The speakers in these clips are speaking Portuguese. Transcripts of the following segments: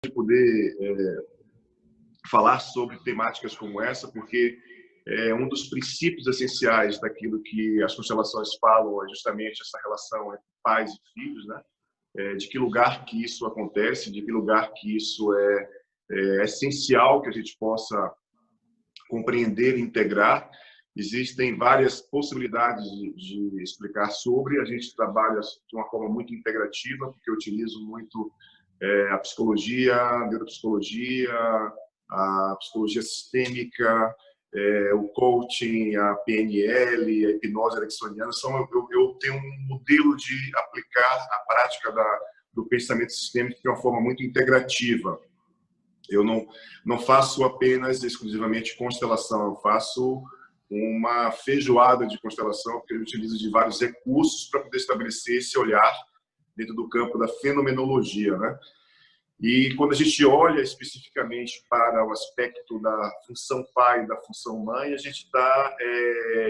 de poder falar sobre temáticas como essa, porque um dos princípios essenciais daquilo que as constelações falam é justamente essa relação entre pais e filhos, né? De que lugar que isso acontece, de que lugar que isso é essencial que a gente possa compreender e integrar. Existem várias possibilidades de explicar sobre. A gente trabalha de uma forma muito integrativa, porque eu utilizo muito a psicologia, a neuropsicologia, a psicologia sistêmica, o coaching, a PNL, a hipnose ericksoniana. Eu tenho um modelo de aplicar a prática do pensamento sistêmico de uma forma muito integrativa. Eu não faço apenas, exclusivamente, constelação, eu faço uma feijoada de constelação, porque eu utilizo de vários recursos para poder estabelecer esse olhar dentro do campo da fenomenologia, né? E quando a gente olha especificamente para o aspecto da função pai e da função mãe, a gente está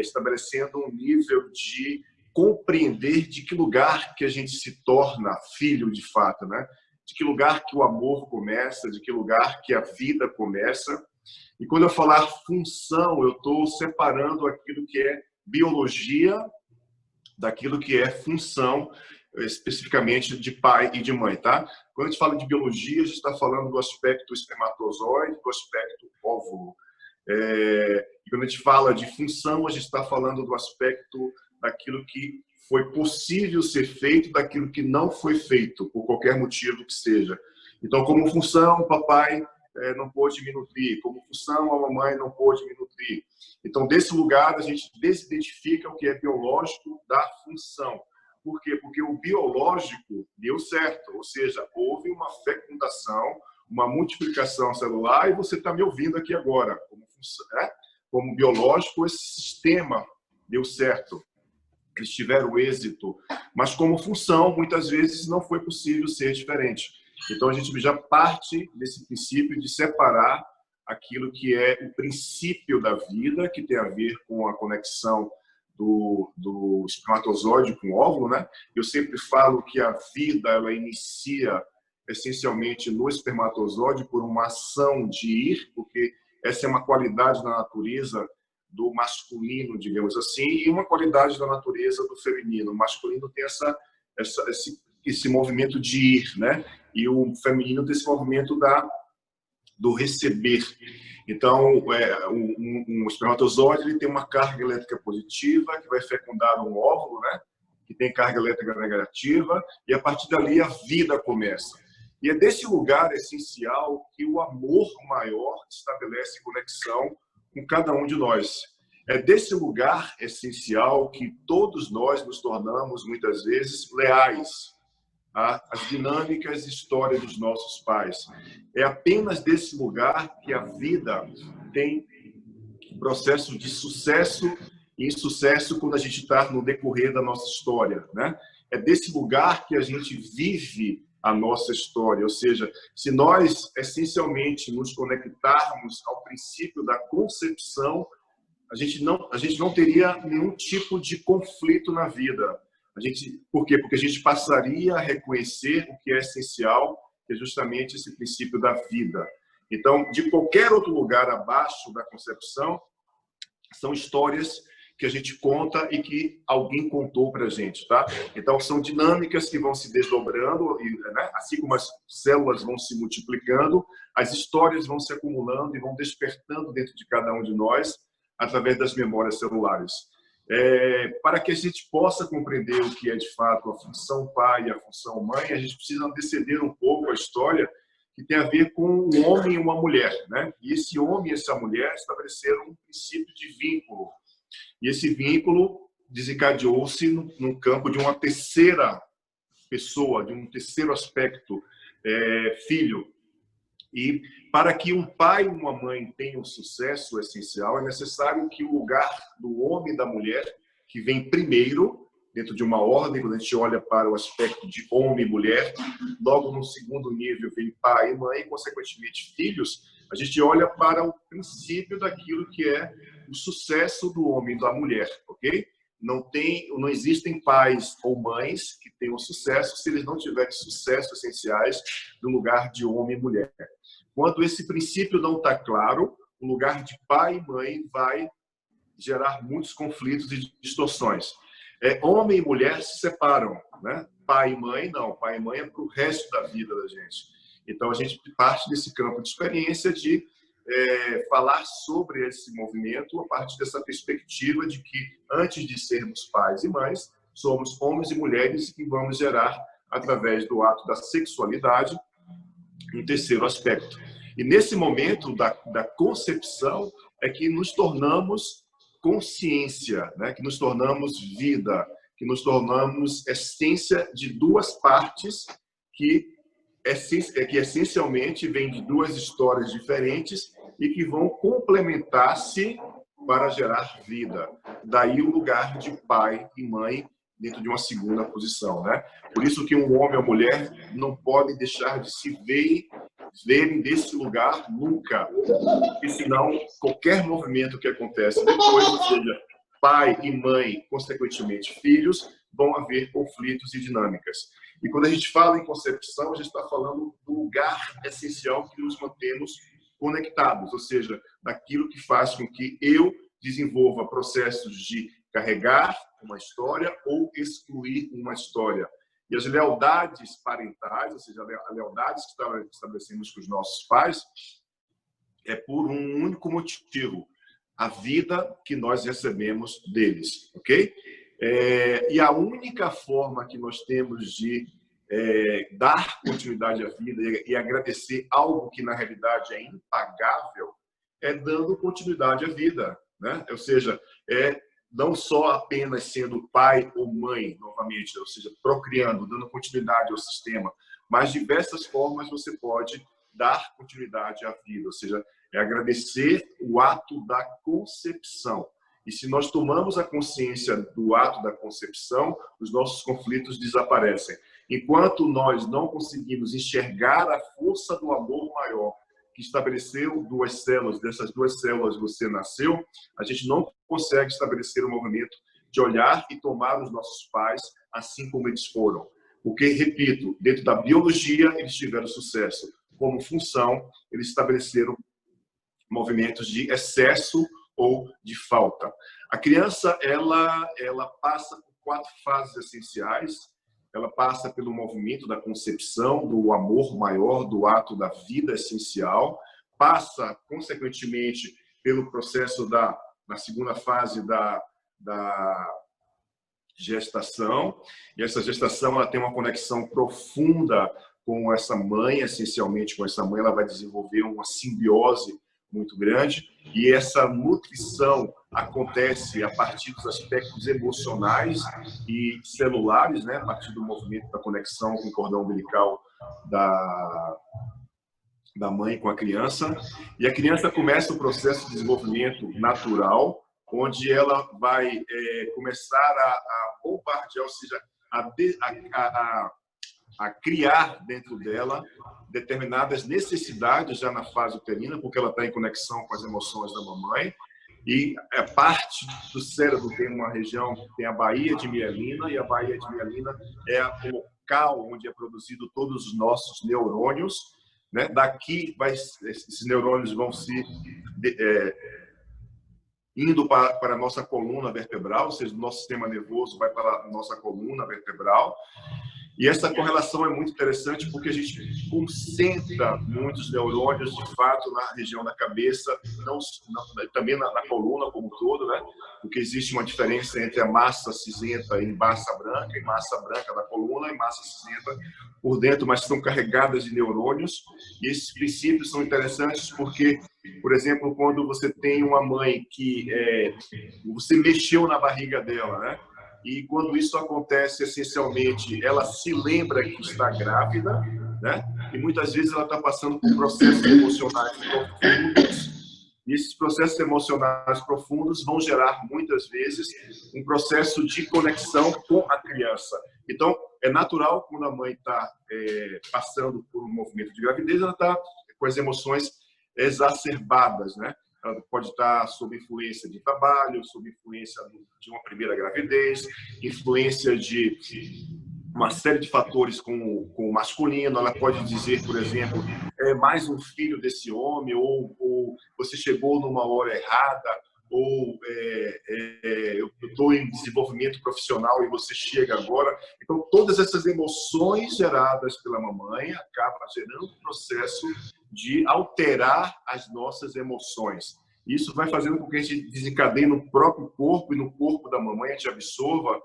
estabelecendo um nível de compreender de que lugar que a gente se torna filho de fato, né? De que lugar que o amor começa, de que lugar que a vida começa. E quando eu falar função, eu estou separando aquilo que é biologia daquilo que é função, especificamente de pai e de mãe, tá? Quando a gente fala de biologia, a gente está falando do aspecto espermatozoide, do aspecto óvulo. E quando a gente fala de função, a gente está falando do aspecto daquilo que foi possível ser feito, daquilo que não foi feito, por qualquer motivo que seja. Então, como função, o papai não pôde me nutrir, como função, a mamãe não pôde me nutrir. Então, desse lugar, a gente desidentifica o que é biológico da função. Por quê? Porque o biológico deu certo, ou seja, houve uma fecundação, uma multiplicação celular, e você está me ouvindo aqui agora. Como função, como biológico, esse sistema deu certo. Eles tiveram êxito, mas como função, muitas vezes não foi possível ser diferente. Então, a gente já parte desse princípio de separar aquilo que é o princípio da vida, que tem a ver com a conexão do espermatozoide com o óvulo, né? Eu sempre falo que a vida ela inicia essencialmente no espermatozoide por uma ação de ir, porque essa é uma qualidade da natureza do masculino, digamos assim, e uma qualidade da natureza do feminino. O masculino tem esse movimento de ir, né? E o feminino tem esse movimento do receber. Então, um espermatozoide ele tem uma carga elétrica positiva que vai fecundar um óvulo, né? Que tem carga elétrica negativa, e a partir dali a vida começa. E é desse lugar essencial que o amor maior estabelece conexão com cada um de nós. É desse lugar essencial que todos nós nos tornamos, muitas vezes, leais às dinâmicas e histórias dos nossos pais. É apenas desse lugar que a vida tem um processo de sucesso e insucesso quando a gente está no decorrer da nossa história, né? É desse lugar que a gente vive a nossa história, ou seja, se nós essencialmente nos conectarmos ao princípio da concepção, a gente não teria nenhum tipo de conflito na vida. Por quê? Porque a gente passaria a reconhecer o que é essencial, que é justamente esse princípio da vida. Então, de qualquer outro lugar abaixo da concepção, são histórias que a gente conta e que alguém contou para a gente, tá? Então, são dinâmicas que vão se desdobrando, né? Assim como as células vão se multiplicando, as histórias vão se acumulando e vão despertando dentro de cada um de nós através das memórias celulares. Para que a gente possa compreender o que é, de fato, a função pai e a função mãe, a gente precisa anteceder um pouco a história que tem a ver com um homem e uma mulher, né? E esse homem e essa mulher estabeleceram um princípio de vínculo. E esse vínculo desencadeou-se no campo de uma terceira pessoa, de um terceiro aspecto, filho. E para que um pai e uma mãe tenham sucesso essencial, é necessário que o lugar do homem e da mulher, que vem primeiro, dentro de uma ordem, quando a gente olha para o aspecto de homem e mulher, logo no segundo nível vem pai e mãe, e consequentemente filhos, a gente olha para o princípio daquilo que é o sucesso do homem e da mulher, ok? não existem pais ou mães que tenham sucesso se eles não tiverem sucesso essenciais no lugar de homem e mulher. Quando esse princípio não está claro, o lugar de pai e mãe vai gerar muitos conflitos e distorções. Homem e mulher se separam, né? Pai e mãe não. Pai e mãe é para o resto da vida da gente. Então, a gente parte desse campo de experiência de falar sobre esse movimento a partir dessa perspectiva de que, antes de sermos pais e mães, somos homens e mulheres que vamos gerar, através do ato da sexualidade, um terceiro aspecto. E nesse momento da concepção é que nos tornamos consciência, né? Que nos tornamos vida, que nos tornamos essência de duas partes que essencialmente vêm de duas histórias diferentes e que vão complementar-se para gerar vida. Daí o lugar de pai e mãe dentro de uma segunda posição, né? Por isso que um homem ou mulher não podem deixar de se verem desse lugar nunca, porque senão qualquer movimento que acontece depois, ou seja, pai e mãe, consequentemente filhos, vão haver conflitos e dinâmicas. E quando a gente fala em concepção, a gente está falando do lugar essencial que nos mantemos conectados, ou seja, daquilo que faz com que eu desenvolva processos de carregar uma história ou excluir uma história. E as lealdades parentais, ou seja, as lealdades que estabelecemos com os nossos pais, é por um único motivo: a vida que nós recebemos deles, ok? E a única forma que nós temos de dar continuidade à vida e agradecer algo que, na realidade, é impagável, é dando continuidade à vida, né? Ou seja, não só apenas sendo pai ou mãe, novamente, ou seja, procriando, dando continuidade ao sistema, mas diversas formas você pode dar continuidade à vida, ou seja, é agradecer o ato da concepção. E se nós tomamos a consciência do ato da concepção, os nossos conflitos desaparecem. Enquanto nós não conseguimos enxergar a força do amor maior que estabeleceu duas células, dessas duas células você nasceu, a gente não consegue estabelecer um movimento de olhar e tomar os nossos pais assim como eles foram. Porque, repito, dentro da biologia eles tiveram sucesso. Como função, eles estabeleceram movimentos de excesso ou de falta. A criança, ela passa por 4 fases essenciais. Ela passa pelo movimento da concepção, do amor maior, do ato da vida essencial. Passa, consequentemente, pelo processo na segunda fase da gestação. E essa gestação ela tem uma conexão profunda com essa mãe, essencialmente com essa mãe. Ela vai desenvolver uma simbiose muito grande, e essa nutrição acontece a partir dos aspectos emocionais e celulares, né? A partir do movimento da conexão com o cordão umbilical da mãe com a criança. E a criança começa o processo de desenvolvimento natural, onde ela vai começar a bombardear, ou seja, a criar dentro dela determinadas necessidades já na fase uterina, porque ela está em conexão com as emoções da mamãe. E a parte do cérebro tem uma região que tem a baía de mielina, e a baía de mielina é o local onde é produzido todos os nossos neurônios, né? Daqui esses neurônios vão se indo para a nossa coluna vertebral, ou seja, o nosso sistema nervoso vai para a nossa coluna vertebral. E essa correlação é muito interessante porque a gente concentra muitos neurônios, de fato, na região da cabeça, também na coluna como um todo, né? Porque existe uma diferença entre a massa cinzenta e massa branca da coluna e massa cinzenta por dentro, mas estão carregadas de neurônios. E esses princípios são interessantes porque, por exemplo, quando você tem uma mãe que você mexeu na barriga dela, né? E quando isso acontece, essencialmente, ela se lembra que está grávida, né? E muitas vezes ela está passando por processos emocionais profundos. E esses processos emocionais profundos vão gerar, muitas vezes, um processo de conexão com a criança. Então, é natural, quando a mãe está passando por um movimento de gravidez, ela está com as emoções exacerbadas, né? ela pode estar sob influência de trabalho, sob influência de uma primeira gravidez, influência de uma série de fatores com o masculino. Ela pode dizer, por exemplo, mais um filho desse homem, ou você chegou numa hora errada, ou eu estou em desenvolvimento profissional e você chega agora. Então, todas essas emoções geradas pela mamãe acabam gerando um processo de alterar as nossas emoções. Isso vai fazendo com que a gente desencadeie no próprio corpo e no corpo da mamãe, a gente absorva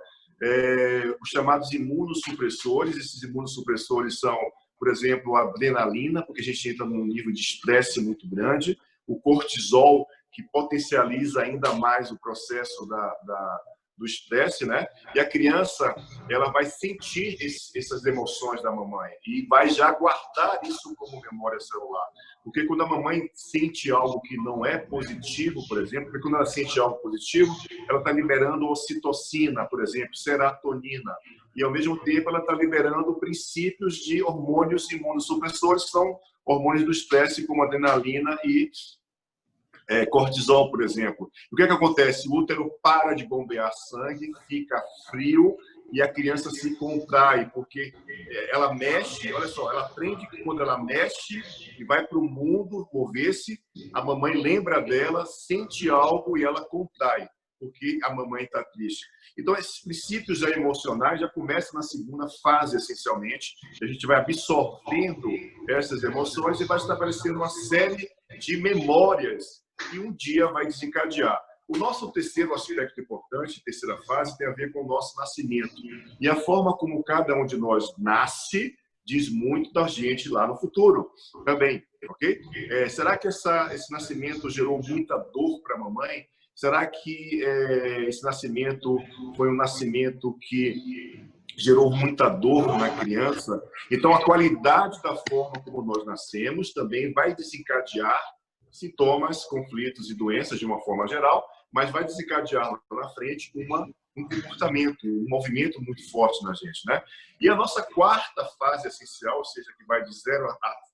os chamados imunossupressores. Esses imunossupressores são, por exemplo, a adrenalina, porque a gente entra num nível de estresse muito grande, o cortisol, que potencializa ainda mais o processo do estresse, né? E a criança, ela vai sentir essas emoções da mamãe e vai já guardar isso como memória celular. Porque quando a mamãe sente algo que não é positivo, por exemplo, porque quando ela sente algo positivo, ela está liberando ocitocina, por exemplo, serotonina. E, ao mesmo tempo, ela está liberando princípios de hormônios imunossupressores, que são hormônios do estresse, como adrenalina e cortisol, por exemplo. O que acontece? O útero para de bombear sangue, fica frio e a criança se contrai, porque ela mexe, olha só, ela aprende que quando ela mexe e vai para o mundo mover-se, a mamãe lembra dela, sente algo e ela contrai, porque a mamãe está triste. Então, esses princípios já emocionais já começam na segunda fase, essencialmente. A gente vai absorvendo essas emoções e vai estabelecendo uma série de memórias que um dia vai desencadear. O nosso terceiro aspecto importante, terceira fase, tem a ver com o nosso nascimento. E a forma como cada um de nós nasce diz muito da gente lá no futuro também, ok? Será que esse nascimento gerou muita dor para a mamãe? Será que esse nascimento foi um nascimento que gerou muita dor na criança? Então, a qualidade da forma como nós nascemos também vai desencadear sintomas, conflitos e doenças de uma forma geral, mas vai desencadear lá na frente um comportamento, um movimento muito forte na gente, né? E a nossa quarta fase essencial, ou seja, que vai de 0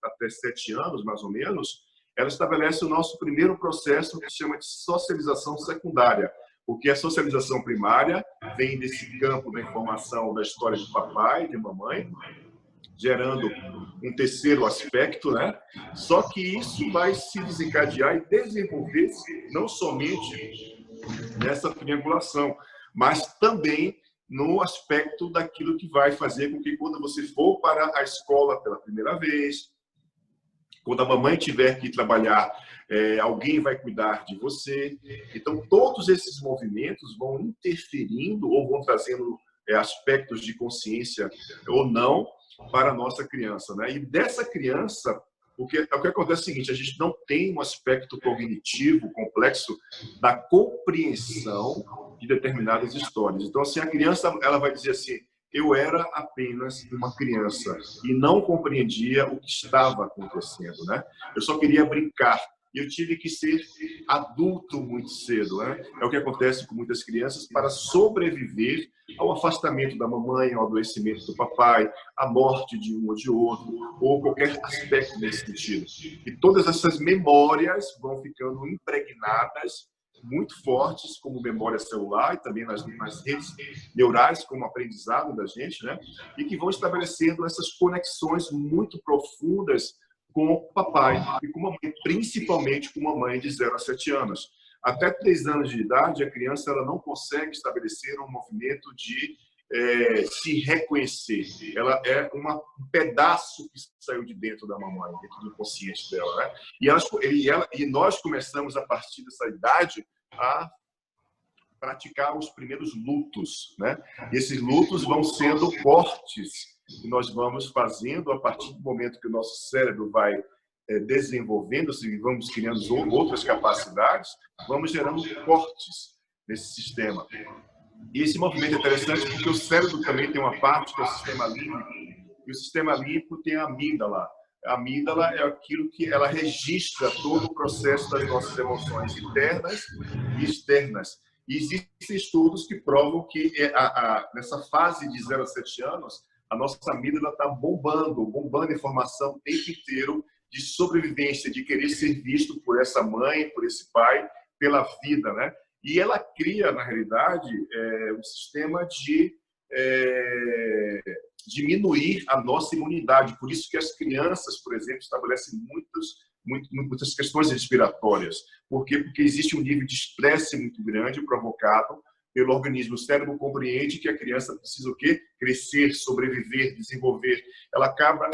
até 7 anos, mais ou menos, ela estabelece o nosso primeiro processo que se chama de socialização secundária, porque a socialização primária vem desse campo da informação da história de papai e de mamãe, gerando um terceiro aspecto, né? Só que isso vai se desencadear e desenvolver-se não somente nessa triangulação, mas também no aspecto daquilo que vai fazer com que, quando você for para a escola pela primeira vez, quando a mamãe tiver que trabalhar, alguém vai cuidar de você. Então, todos esses movimentos vão interferindo ou vão trazendo aspectos de consciência ou não para a nossa criança, né? E dessa criança, o que acontece é o seguinte: a gente não tem um aspecto cognitivo complexo da compreensão de determinadas histórias. Então, assim, a criança, ela vai dizer assim: eu era apenas uma criança e não compreendia o que estava acontecendo, né? Eu só queria brincar. E eu tive que ser adulto muito cedo, né? É o que acontece com muitas crianças para sobreviver ao afastamento da mamãe, ao adoecimento do papai, à morte de um ou de outro, ou qualquer aspecto nesse sentido. E todas essas memórias vão ficando impregnadas, muito fortes, como memória celular e também nas redes neurais, como aprendizado da gente, né? E que vão estabelecendo essas conexões muito profundas com o papai e com a mãe, principalmente com uma mãe de 0 a 7 anos. Até 3 anos de idade, a criança ela não consegue estabelecer um movimento de se reconhecer. Ela é um pedaço que saiu de dentro da mamãe, dentro do inconsciente dela, né? E nós começamos, a partir dessa idade, a praticar os primeiros lutos, né? E esses lutos vão sendo cortes que nós vamos fazendo a partir do momento que o nosso cérebro vai desenvolvendo-se, vamos criando outras capacidades, vamos gerando cortes nesse sistema. E esse movimento é interessante porque o cérebro também tem uma parte que é o sistema límbico, e o sistema límbico tem a amígdala. A amígdala é aquilo que ela registra todo o processo das nossas emoções internas e externas. E existem estudos que provam que nessa fase de 0 a 7 anos, a nossa amígdala está bombando informação o tempo inteiro, de sobrevivência, de querer ser visto por essa mãe, por esse pai, pela vida, né? E ela cria, na realidade, um sistema de diminuir a nossa imunidade. Por isso que as crianças, por exemplo, estabelecem muitas questões respiratórias. Por quê? Porque existe um nível de estresse muito grande provocado pelo organismo. O cérebro compreende que a criança precisa o quê? Crescer, sobreviver, desenvolver. Ela acaba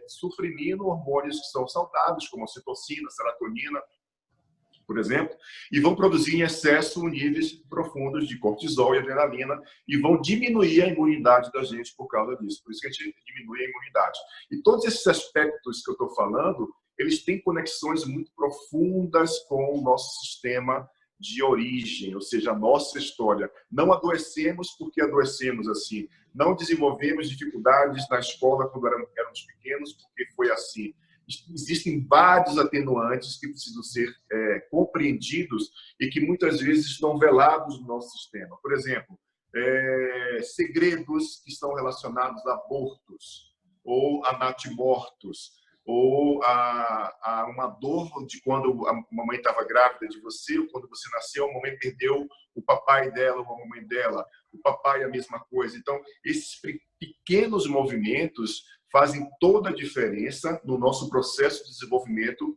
suprimindo hormônios que são saudáveis, como a ocitocina, a serotonina, por exemplo, e vão produzir em excesso níveis profundos de cortisol e adrenalina e vão diminuir a imunidade da gente por causa disso. Por isso que a gente diminui a imunidade. E todos esses aspectos que eu estou falando, eles têm conexões muito profundas com o nosso sistema de origem, ou seja, a nossa história. Não adoecemos porque adoecemos assim. Não desenvolvemos dificuldades na escola quando éramos pequenos porque foi assim. Existem vários atenuantes que precisam ser compreendidos e que muitas vezes estão velados no nosso sistema. Por exemplo, segredos que estão relacionados a abortos ou a natimortos, ou a uma dor de quando a mamãe estava grávida de você, ou quando você nasceu, a mamãe perdeu o papai dela ou a mamãe dela, o papai é a mesma coisa. Então, esses pequenos movimentos fazem toda a diferença no nosso processo de desenvolvimento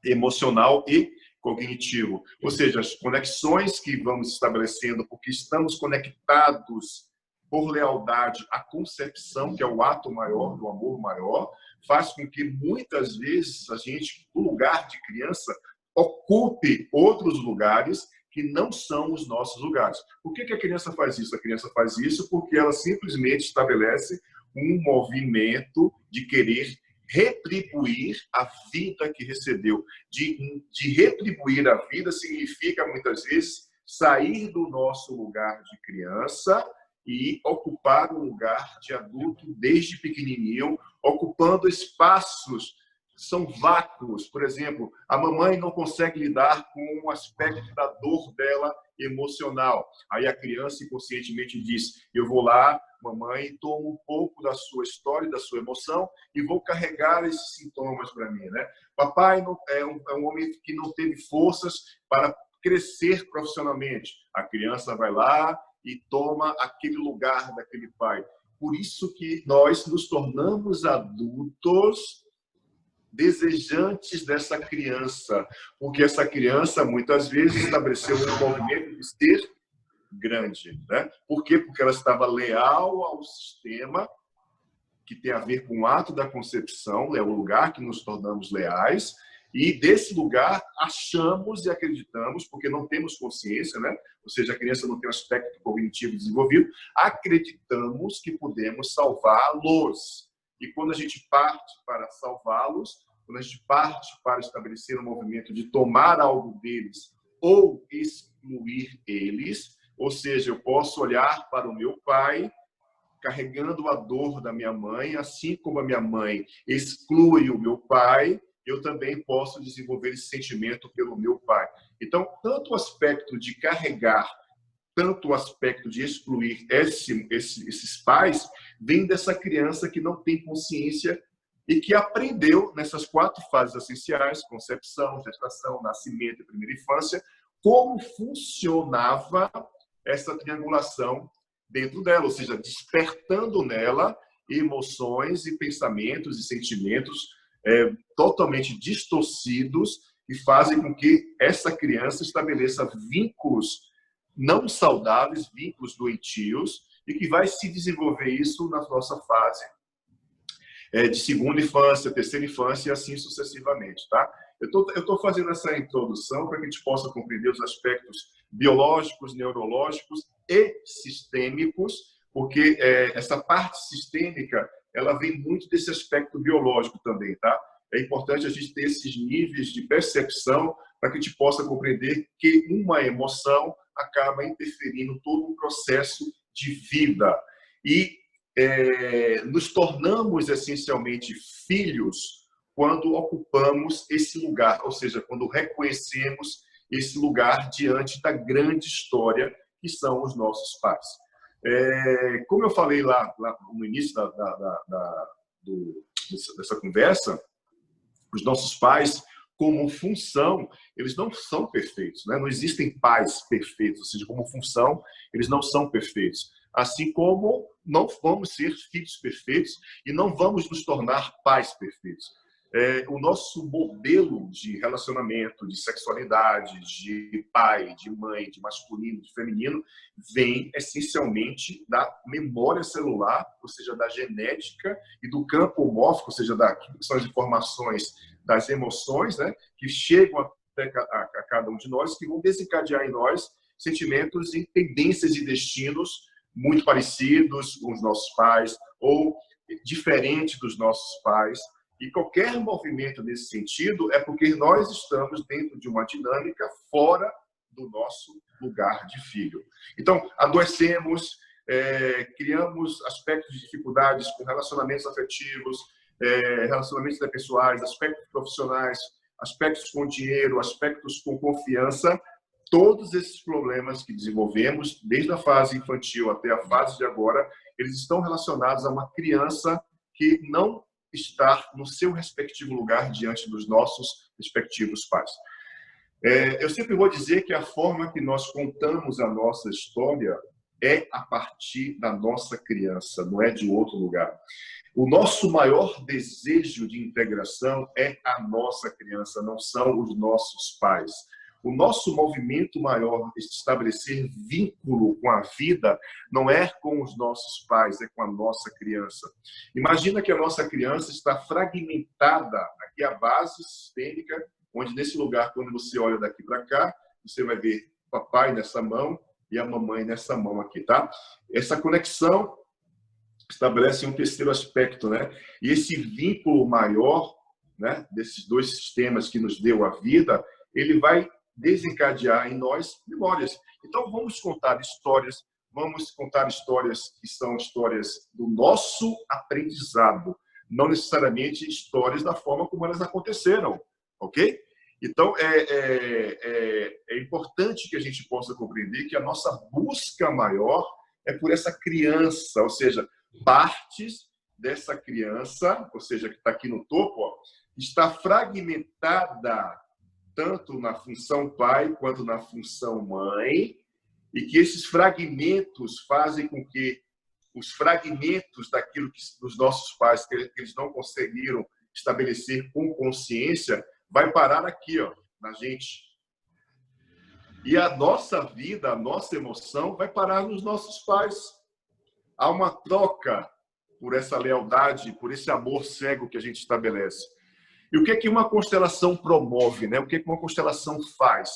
emocional e cognitivo. Ou seja, as conexões que vamos estabelecendo, porque estamos conectados por lealdade à concepção, que é o ato maior, do amor maior, faz com que muitas vezes a gente, no lugar de criança, ocupe outros lugares que não são os nossos lugares. Por que a criança faz isso? A criança faz isso porque ela simplesmente estabelece um movimento de querer retribuir a vida que recebeu. De retribuir a vida significa, muitas vezes, sair do nosso lugar de criança e ocupar um lugar de adulto desde pequenininho, ocupando espaços que são vácuos. Por exemplo, a mamãe não consegue lidar com um aspecto da dor dela emocional. Aí a criança inconscientemente diz: eu vou lá, mamãe, tomo um pouco da sua história, da sua emoção e vou carregar esses sintomas para mim, né? Papai é um homem que não teve forças para crescer profissionalmente. A criança vai lá e toma aquele lugar daquele pai. Por isso que nós nos tornamos adultos desejantes dessa criança, porque essa criança muitas vezes estabeleceu um movimento de ser grande, né? Por quê? Porque ela estava leal ao sistema, que tem a ver com o ato da concepção, é o lugar que nos tornamos leais, e desse lugar achamos e acreditamos, porque não temos consciência, né? Ou seja, a criança não tem um aspecto cognitivo desenvolvido, acreditamos que podemos salvá-los. E quando a gente parte para salvá-los, quando a gente parte para estabelecer um movimento de tomar algo deles ou excluir eles, ou seja, eu posso olhar para o meu pai carregando a dor da minha mãe, assim como a minha mãe exclui o meu pai, eu também posso desenvolver esse sentimento pelo meu pai. Então, tanto o aspecto de carregar, tanto o aspecto de excluir esses pais, vem dessa criança que não tem consciência e que aprendeu nessas 4 fases essenciais, concepção, gestação, nascimento e primeira infância, como funcionava essa triangulação dentro dela, ou seja, despertando nela emoções e pensamentos e sentimentos totalmente distorcidos e fazem com que essa criança estabeleça vínculos não saudáveis, vínculos doentios, e que vai se desenvolver isso na nossa fase de segunda infância, terceira infância e assim sucessivamente, tá? Eu estou fazendo essa introdução para que a gente possa compreender os aspectos biológicos, neurológicos e sistêmicos, porque essa parte sistêmica ela vem muito desse aspecto biológico também, tá? É importante a gente ter esses níveis de percepção para que a gente possa compreender que uma emoção acaba interferindo todo um processo de vida. E nos tornamos essencialmente filhos quando ocupamos esse lugar, ou seja, quando reconhecemos esse lugar diante da grande história que são os nossos pais. Como eu falei lá no início dessa conversa, Os nossos pais, como função, eles não são perfeitos, né? Não existem pais perfeitos, ou seja, como função, eles não são perfeitos. Assim como não vamos ser filhos perfeitos e não vamos nos tornar pais perfeitos. O nosso modelo de relacionamento, de sexualidade, de pai, de mãe, de masculino, de feminino, vem essencialmente da memória celular, ou seja, da genética e do campo homórfico, ou seja, que são as informações das emoções, né, que chegam até a cada um de nós, que vão desencadear em nós sentimentos e tendências e destinos muito parecidos com os nossos pais ou diferentes dos nossos pais. E qualquer movimento nesse sentido é porque nós estamos dentro de uma dinâmica fora do nosso lugar de filho. Então, adoecemos, criamos aspectos de dificuldades com relacionamentos afetivos, relacionamentos interpessoais, aspectos profissionais, aspectos com dinheiro, aspectos com confiança. Todos esses problemas que desenvolvemos, desde a fase infantil até a fase de agora, eles estão relacionados a uma criança que não está no seu respectivo lugar diante dos nossos respectivos pais. Eu sempre vou dizer que a forma que nós contamos a nossa história é a partir da nossa criança, não é de outro lugar. O nosso maior desejo de integração é a nossa criança, não são os nossos pais. O nosso movimento maior de estabelecer vínculo com a vida não é com os nossos pais, é com a nossa criança. Imagina que a nossa criança está fragmentada, aqui a base sistêmica, onde nesse lugar, quando você olha daqui para cá, você vai ver o papai nessa mão e a mamãe nessa mão aqui, tá? Essa conexão estabelece um terceiro aspecto, né? E esse vínculo maior, né, desses dois sistemas que nos deu a vida, ele vai desencadear em nós memórias. Então, vamos contar histórias que são histórias do nosso aprendizado, não necessariamente histórias da forma como elas aconteceram, ok? Então, é importante que a gente possa compreender que a nossa busca maior é por essa criança, ou seja, partes dessa criança, ou seja, que está aqui no topo, ó, está fragmentada tanto na função pai quanto na função mãe, e que esses fragmentos fazem com que os fragmentos daquilo que dos nossos pais que eles não conseguiram estabelecer com consciência vai parar aqui, ó, na gente. E a nossa vida, a nossa emoção vai parar nos nossos pais. Há uma troca por essa lealdade, por esse amor cego que a gente estabelece. E o que é que uma constelação promove, né? O que é que uma constelação faz?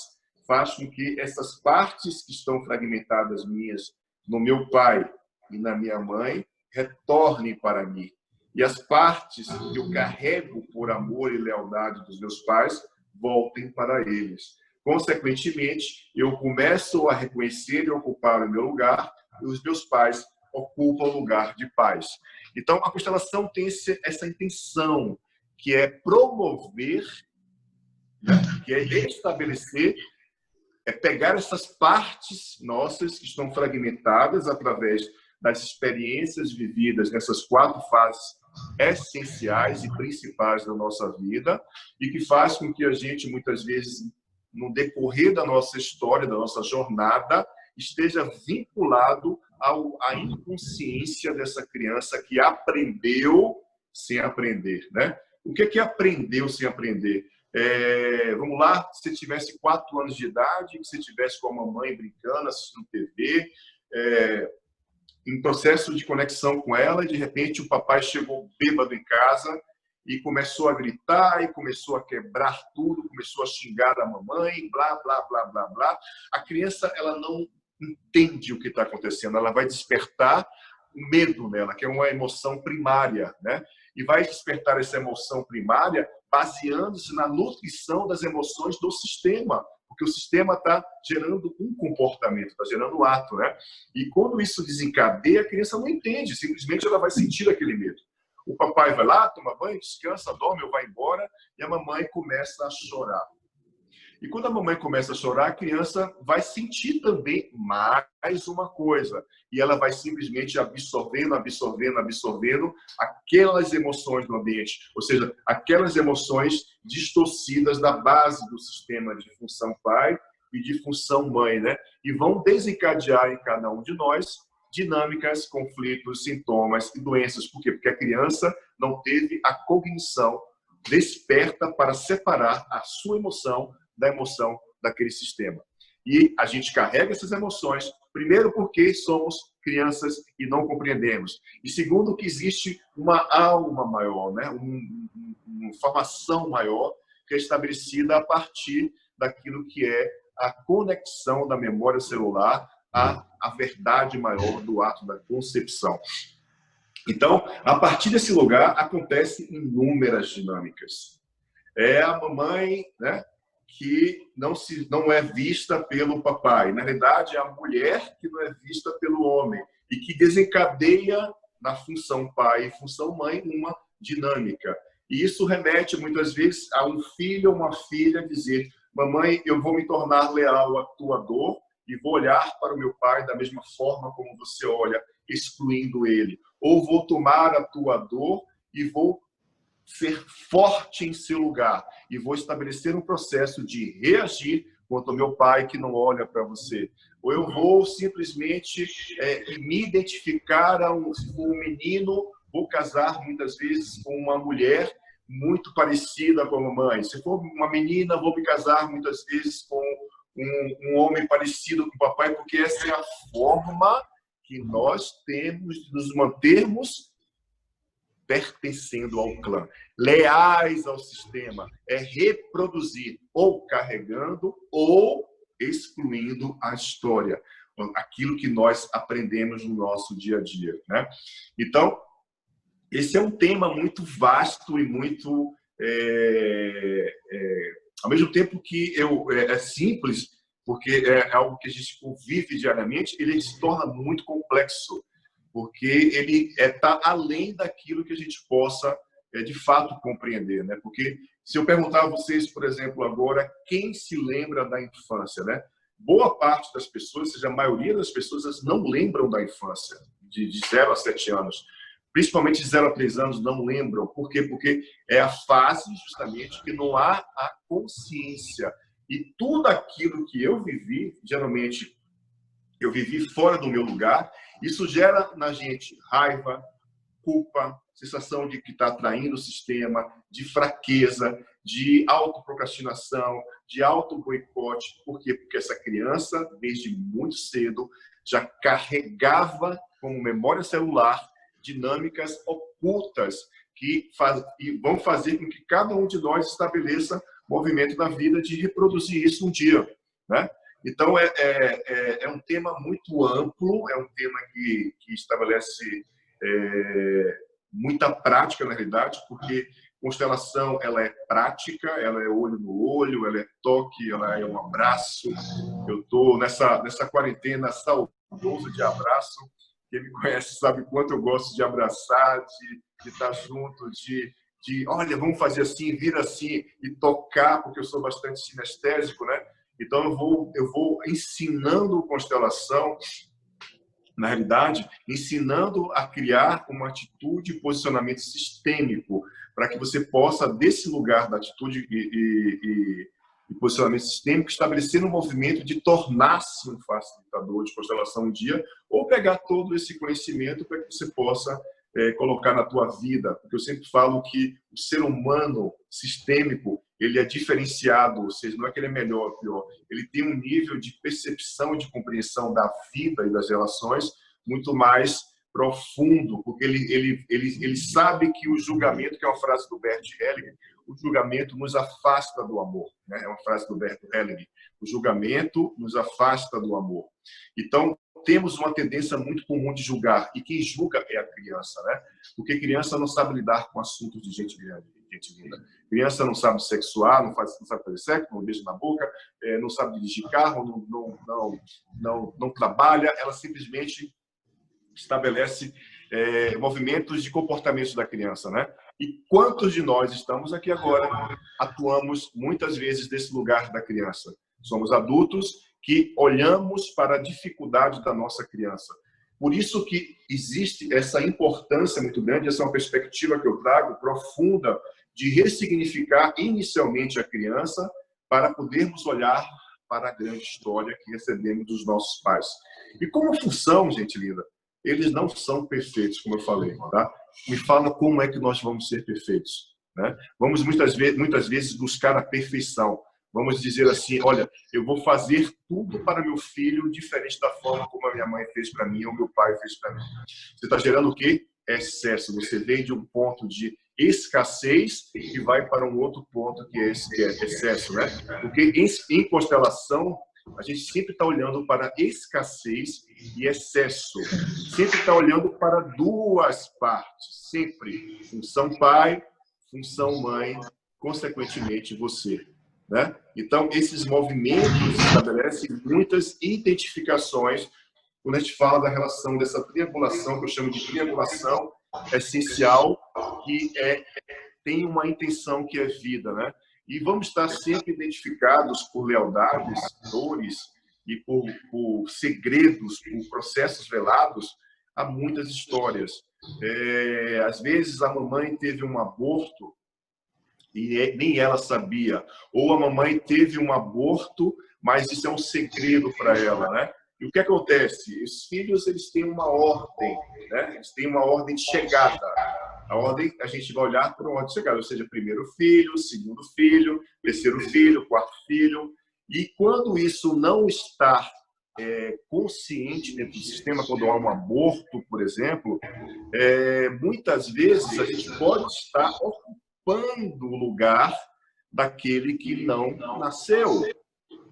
Faz com que essas partes que estão fragmentadas minhas no meu pai e na minha mãe retornem para mim. E as partes que eu carrego por amor e lealdade dos meus pais voltem para eles. Consequentemente, eu começo a reconhecer e ocupar o meu lugar, e os meus pais ocupam o lugar de pais. Então, a constelação tem essa intenção, que é promover, né? Que é estabelecer, é pegar essas partes nossas que estão fragmentadas através das experiências vividas nessas 4 fases essenciais e principais da nossa vida e que faz com que a gente, muitas vezes, no decorrer da nossa história, da nossa jornada, esteja vinculado à inconsciência dessa criança que aprendeu sem aprender, né? O que é aprendeu sem aprender? Vamos lá, se você tivesse 4 anos de idade, que você tivesse com a mamãe brincando, assistindo TV, em processo de conexão com ela, e de repente o papai chegou bêbado em casa e começou a gritar, e começou a quebrar tudo, começou a xingar a mamãe, blá, blá, blá, blá, blá. A criança, ela não entende o que está acontecendo, ela vai despertar o medo nela, que é uma emoção primária, né? E vai despertar essa emoção primária baseando-se na nutrição das emoções do sistema, porque o sistema está gerando um comportamento, está gerando um ato, né? E quando isso desencadeia, a criança não entende, simplesmente ela vai sentir aquele medo. O papai vai lá, toma banho, descansa, dorme ou vai embora, e a mamãe começa a chorar. E quando a mamãe começa a chorar, a criança vai sentir também mais uma coisa. E ela vai simplesmente absorvendo, absorvendo, absorvendo aquelas emoções do ambiente. Ou seja, aquelas emoções distorcidas da base do sistema de função pai e de função mãe, né? E vão desencadear em cada um de nós dinâmicas, conflitos, sintomas e doenças. Por quê? Porque a criança não teve a cognição desperta para separar a sua emoção da emoção daquele sistema. E a gente carrega essas emoções, primeiro porque somos crianças e não compreendemos. E segundo que existe uma alma maior, né? Uma formação maior que é estabelecida a partir daquilo que é a conexão da memória celular à verdade maior do ato da concepção. Então, a partir desse lugar, acontecem inúmeras dinâmicas. É a mamãe, né, que não é vista pelo papai. Na realidade, é a mulher que não é vista pelo homem e que desencadeia na função pai e função mãe uma dinâmica. E isso remete, muitas vezes, a um filho ou uma filha dizer: mamãe, eu vou me tornar leal à tua dor e vou olhar para o meu pai da mesma forma como você olha, excluindo ele. Ou vou tomar a tua dor e vou ser forte em seu lugar e vou estabelecer um processo de reagir contra o meu pai que não olha para você. Ou eu vou simplesmente me identificar se for um menino, vou casar muitas vezes com uma mulher muito parecida com a mamãe. Se for uma menina, vou me casar muitas vezes com um homem parecido com o papai, porque essa é a forma que nós temos de nos mantermos pertencendo ao clã, leais ao sistema, é reproduzir ou carregando ou excluindo a história, aquilo que nós aprendemos no nosso dia a dia, né? Então, esse é um tema muito vasto e muito ao mesmo tempo que é simples, porque é algo que a gente convive diariamente, ele se torna muito complexo, porque ele está além daquilo que a gente possa, de fato, compreender, né? Porque se eu perguntar a vocês, por exemplo, agora, quem se lembra da infância, né? Boa parte das pessoas, ou seja, a maioria das pessoas não lembram da infância, de 0 a 7 anos. Principalmente de 0 a 3 anos não lembram. Por quê? Porque é a fase, justamente, que não há a consciência. E tudo aquilo que eu vivi, geralmente, eu vivi fora do meu lugar, isso gera na gente raiva, culpa, sensação de que está traindo o sistema, de fraqueza, de autoprocrastinação, de auto-boicote. Por quê? Porque essa criança, desde muito cedo, já carregava como memória celular dinâmicas ocultas que vão fazer com que cada um de nós estabeleça movimento na vida de reproduzir isso um dia, né? Então, é um tema muito amplo, é um tema que estabelece muita prática, na realidade, porque constelação ela é prática, ela é olho no olho, ela é toque, ela é um abraço. Eu estou nessa quarentena saudoso de abraço. Quem me conhece sabe quanto eu gosto de abraçar, de estar junto, de olha, vamos fazer assim, vir assim e tocar, porque eu sou bastante sinestésico, né? Então, eu vou ensinando constelação, na realidade, ensinando a criar uma atitude e posicionamento sistêmico, para que você possa, desse lugar da atitude e posicionamento sistêmico, estabelecer um movimento de tornar-se um facilitador de constelação um dia, ou pegar todo esse conhecimento para que você possa colocar na tua vida. Porque eu sempre falo que o ser humano sistêmico, ele é diferenciado, ou seja, não é que ele é melhor ou pior, ele tem um nível de percepção e de compreensão da vida e das relações muito mais profundo, porque ele sabe que o julgamento, que é uma frase do Bert Hellinger, o julgamento nos afasta do amor, né? É uma frase do Bert Hellinger, o julgamento nos afasta do amor. Então, temos uma tendência muito comum de julgar, e quem julga é a criança, né? Porque criança não sabe lidar com assuntos de gente grande, gente linda. Criança não sabe sexuar, não sabe fazer sexo, não beija na boca, não sabe dirigir carro, não trabalha, ela simplesmente estabelece movimentos de comportamentos da criança, né? E quantos de nós estamos aqui agora atuamos muitas vezes desse lugar da criança? Somos adultos que olhamos para a dificuldade da nossa criança. Por isso que existe essa importância muito grande, essa é uma perspectiva que eu trago profunda de ressignificar inicialmente a criança para podermos olhar para a grande história que recebemos dos nossos pais. E como função, gente linda, eles não são perfeitos, como eu falei, tá? Me fala como é que nós vamos ser perfeitos, né? Vamos muitas vezes buscar a perfeição. Vamos dizer assim, olha, eu vou fazer tudo para meu filho diferente da forma como a minha mãe fez para mim ou meu pai fez para mim. Você está gerando o quê? Excesso. Você vem de um ponto de escassez e vai para um outro ponto que é excesso, né? Porque em constelação, a gente sempre está olhando para escassez e excesso. Sempre está olhando para duas partes. Sempre. Função pai, função mãe, consequentemente você. Né? Então, esses movimentos estabelecem muitas identificações quando a gente fala da relação dessa triangulação, que eu chamo de triangulação essencial, que tem uma intenção que é vida. Né? E vamos estar sempre identificados por lealdades, dores e por segredos, por processos velados, há muitas histórias. Às vezes, a mamãe teve um aborto e nem ela sabia. Ou a mamãe teve um aborto, mas isso é um segredo para ela, né? E o que acontece? Os filhos, eles têm uma ordem, né? Eles têm uma ordem de chegada. A ordem, a gente vai olhar para uma ordem de chegada, ou seja, primeiro filho, segundo filho, terceiro filho, quarto filho. E quando isso não está consciente dentro do sistema, quando há um aborto, por exemplo, muitas vezes a gente pode estar ocupando o lugar daquele que não nasceu,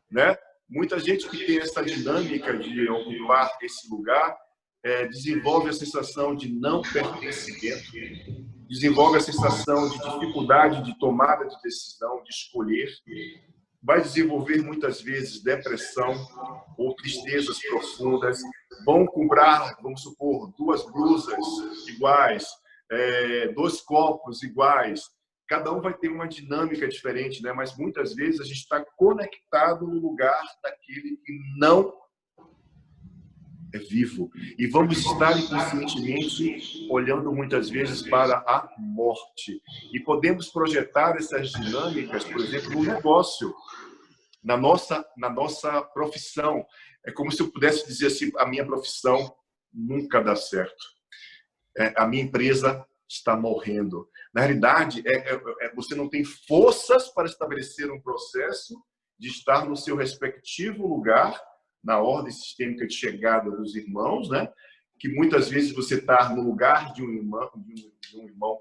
né? Muita gente que tem essa dinâmica de ocupar esse lugar desenvolve a sensação de não pertencimento, desenvolve a sensação de dificuldade de tomada de decisão, de escolher, vai desenvolver muitas vezes depressão ou tristezas profundas, vão comprar, vamos supor, 2 blusas iguais, 2 copos iguais, cada um vai ter uma dinâmica diferente, né? Mas muitas vezes a gente está conectado no lugar daquele que não é vivo. E vamos estar inconscientemente olhando muitas vezes para a morte. E podemos projetar essas dinâmicas, por exemplo, no negócio, na nossa profissão. É como se eu pudesse dizer assim, a minha profissão nunca dá certo. A minha empresa está morrendo. Na realidade, você não tem forças para estabelecer um processo de estar no seu respectivo lugar, na ordem sistêmica de chegada dos irmãos, né? Que muitas vezes você está no lugar de um irmão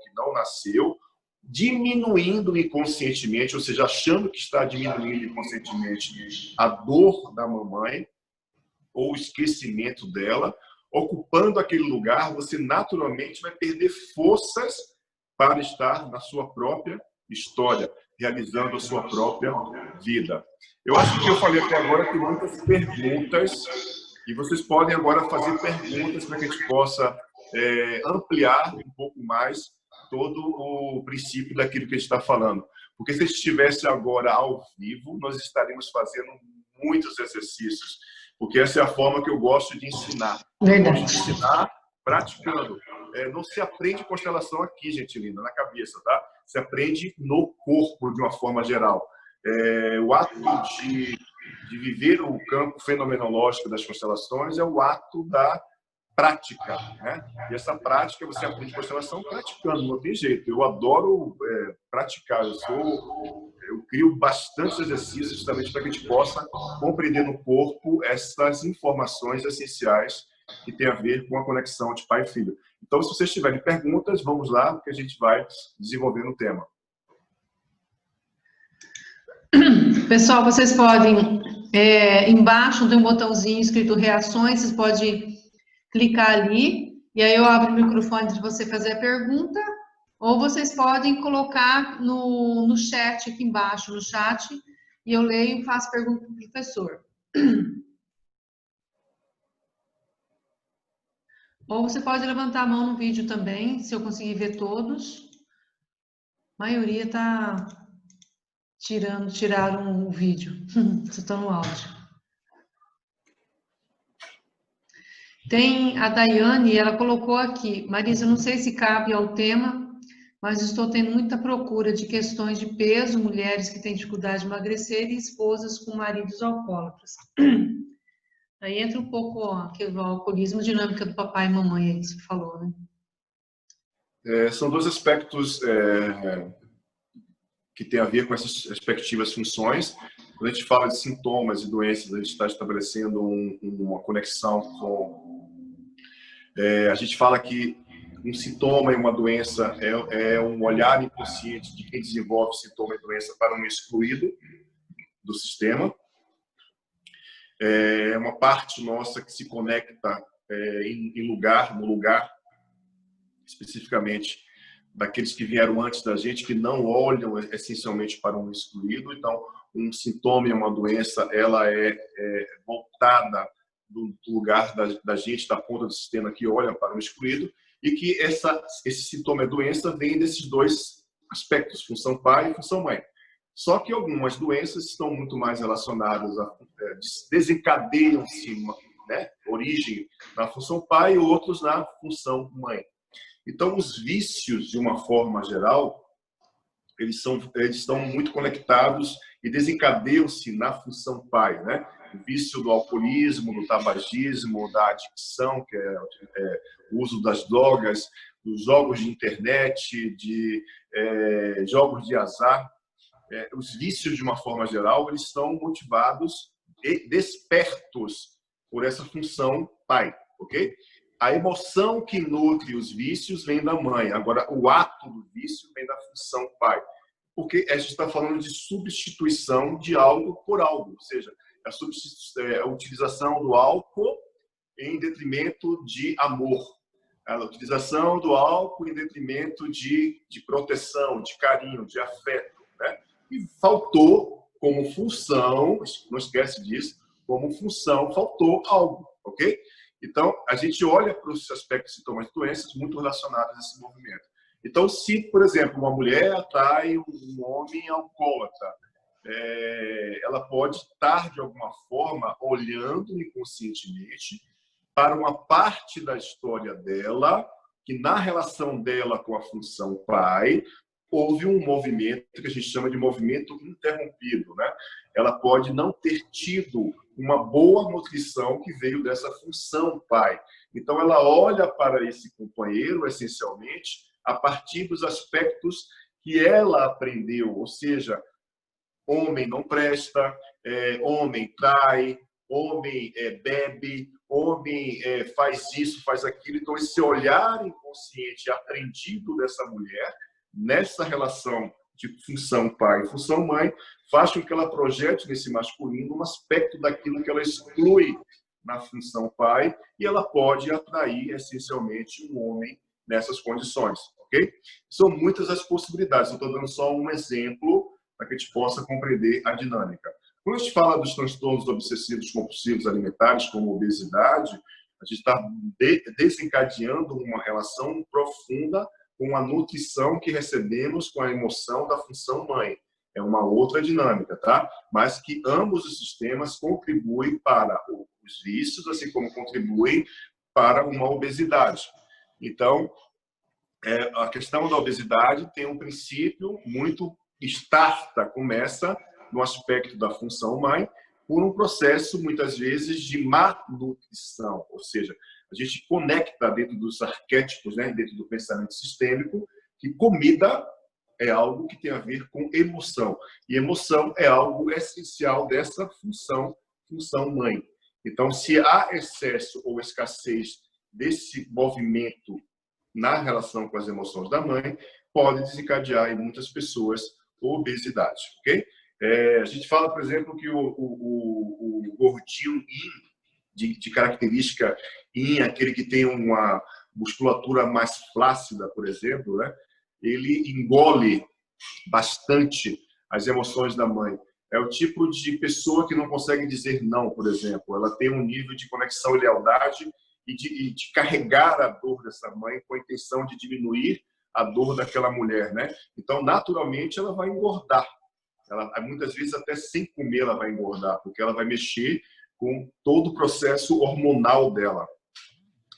que não nasceu, diminuindo inconscientemente, ou seja, achando que está diminuindo inconscientemente a dor da mamãe ou o esquecimento dela, ocupando aquele lugar, você naturalmente vai perder forças para estar na sua própria história, realizando a sua própria vida. Eu acho que eu falei até agora tem muitas perguntas e vocês podem agora fazer perguntas para que a gente possa ampliar um pouco mais todo o princípio daquilo que a gente está falando. Porque se a gente estivesse agora ao vivo, nós estaríamos fazendo muitos exercícios, porque essa é a forma que eu gosto de ensinar. Verdade. Eu gosto de ensinar praticando. Não se aprende constelação aqui, gente linda, na cabeça, tá? Se aprende no corpo, de uma forma geral. O ato de viver o campo fenomenológico das constelações é o ato da prática, né? E essa prática você aprende constelação praticando, não tem jeito. Eu adoro praticar. Eu crio bastantes exercícios justamente para que a gente possa compreender no corpo essas informações essenciais que tem a ver com a conexão de pai e filho. Então, se vocês tiverem perguntas, vamos lá, que a gente vai desenvolvendo o tema. Pessoal, vocês podem, embaixo tem um botãozinho escrito reações, vocês podem clicar ali, e aí eu abro o microfone para você fazer a pergunta, ou vocês podem colocar no chat aqui embaixo, no chat, e eu leio e faço pergunta para o professor. Ou você pode levantar a mão no vídeo também, se eu conseguir ver todos. maioria tá tiraram o vídeo. Só estão no áudio. Tem a Daiane, ela colocou aqui, Marisa, não sei se cabe ao tema, mas estou tendo muita procura de questões de peso, mulheres que têm dificuldade de emagrecer e esposas com maridos alcoólatras. Aí entra um pouco o alcoolismo, dinâmica do papai e mamãe aí que você falou, né? São dois aspectos que têm a ver com essas respectivas funções. Quando a gente fala de sintomas e doenças, a gente está estabelecendo uma conexão com... a gente fala que um sintoma e uma doença é um olhar inconsciente de quem desenvolve sintoma e doença para um excluído do sistema. É uma parte nossa que se conecta no lugar, especificamente, daqueles que vieram antes da gente, que não olham essencialmente para um excluído. Então, um sintoma e uma doença, ela é voltada do lugar da gente, da ponta do sistema que olha para o excluído, e que esse sintoma e doença vem desses dois aspectos, função pai e função mãe. Só que algumas doenças estão muito mais relacionadas desencadeiam-se, né, origem na função pai e outros na função mãe. Então, os vícios, de uma forma geral, eles estão muito conectados e desencadeiam-se na função pai, né? O vício do alcoolismo, do tabagismo, da adicção, que é o uso das drogas, dos jogos de internet, de jogos de azar. Os vícios, de uma forma geral, eles estão motivados e despertos por essa função pai, ok? A emoção que nutre os vícios vem da mãe. Agora, o ato do vício vem da função pai. Porque a gente está falando de substituição de algo por algo. Ou seja, a utilização do álcool em detrimento de amor. A utilização do álcool em detrimento de proteção, de carinho, de afeto, né? E faltou como função, não esquece disso, como função, faltou algo, ok? Então, a gente olha para os aspectos de sintomas de doenças muito relacionados a esse movimento. Então, se, por exemplo, uma mulher atrai um homem alcoólatra, ela pode estar, de alguma forma, olhando inconscientemente para uma parte da história dela, que na relação dela com a função pai, houve um movimento que a gente chama de movimento interrompido, né? Ela pode não ter tido uma boa nutrição que veio dessa função pai. Então, ela olha para esse companheiro, essencialmente, a partir dos aspectos que ela aprendeu, ou seja, homem não presta, homem trai, homem bebe, homem faz isso, faz aquilo. Então, esse olhar inconsciente aprendido dessa mulher, nessa relação de função pai e função mãe, faz com que ela projete nesse masculino um aspecto daquilo que ela exclui na função pai, e ela pode atrair, essencialmente, um homem nessas condições, ok? São muitas as possibilidades, eu estou dando só um exemplo para que a gente possa compreender a dinâmica. Quando a gente fala dos transtornos obsessivos compulsivos alimentares, como obesidade, a gente está desencadeando uma relação profunda com a nutrição que recebemos com a emoção da função mãe. É uma outra dinâmica, tá? Mas que ambos os sistemas contribuem para os vícios, assim como contribuem para uma obesidade. Então, a questão da obesidade tem um princípio muito começa no aspecto da função mãe, por um processo, muitas vezes, de má nutrição. Ou seja, a gente conecta dentro dos arquétipos, né, dentro do pensamento sistêmico, que comida é algo que tem a ver com emoção. E emoção é algo essencial dessa função mãe. Então, se há excesso ou escassez desse movimento na relação com as emoções da mãe, pode desencadear em muitas pessoas obesidade, ok? A gente fala, por exemplo, que o gordinho yin, de característica yin, aquele que tem uma musculatura mais flácida, por exemplo, né? Ele engole bastante as emoções da mãe. É o tipo de pessoa que não consegue dizer não, por exemplo. Ela tem um nível de conexão e lealdade e de carregar a dor dessa mãe com a intenção de diminuir a dor daquela mulher, né? Então, naturalmente, ela vai engordar. Ela, muitas vezes, até sem comer, ela vai engordar, porque ela vai mexer com todo o processo hormonal dela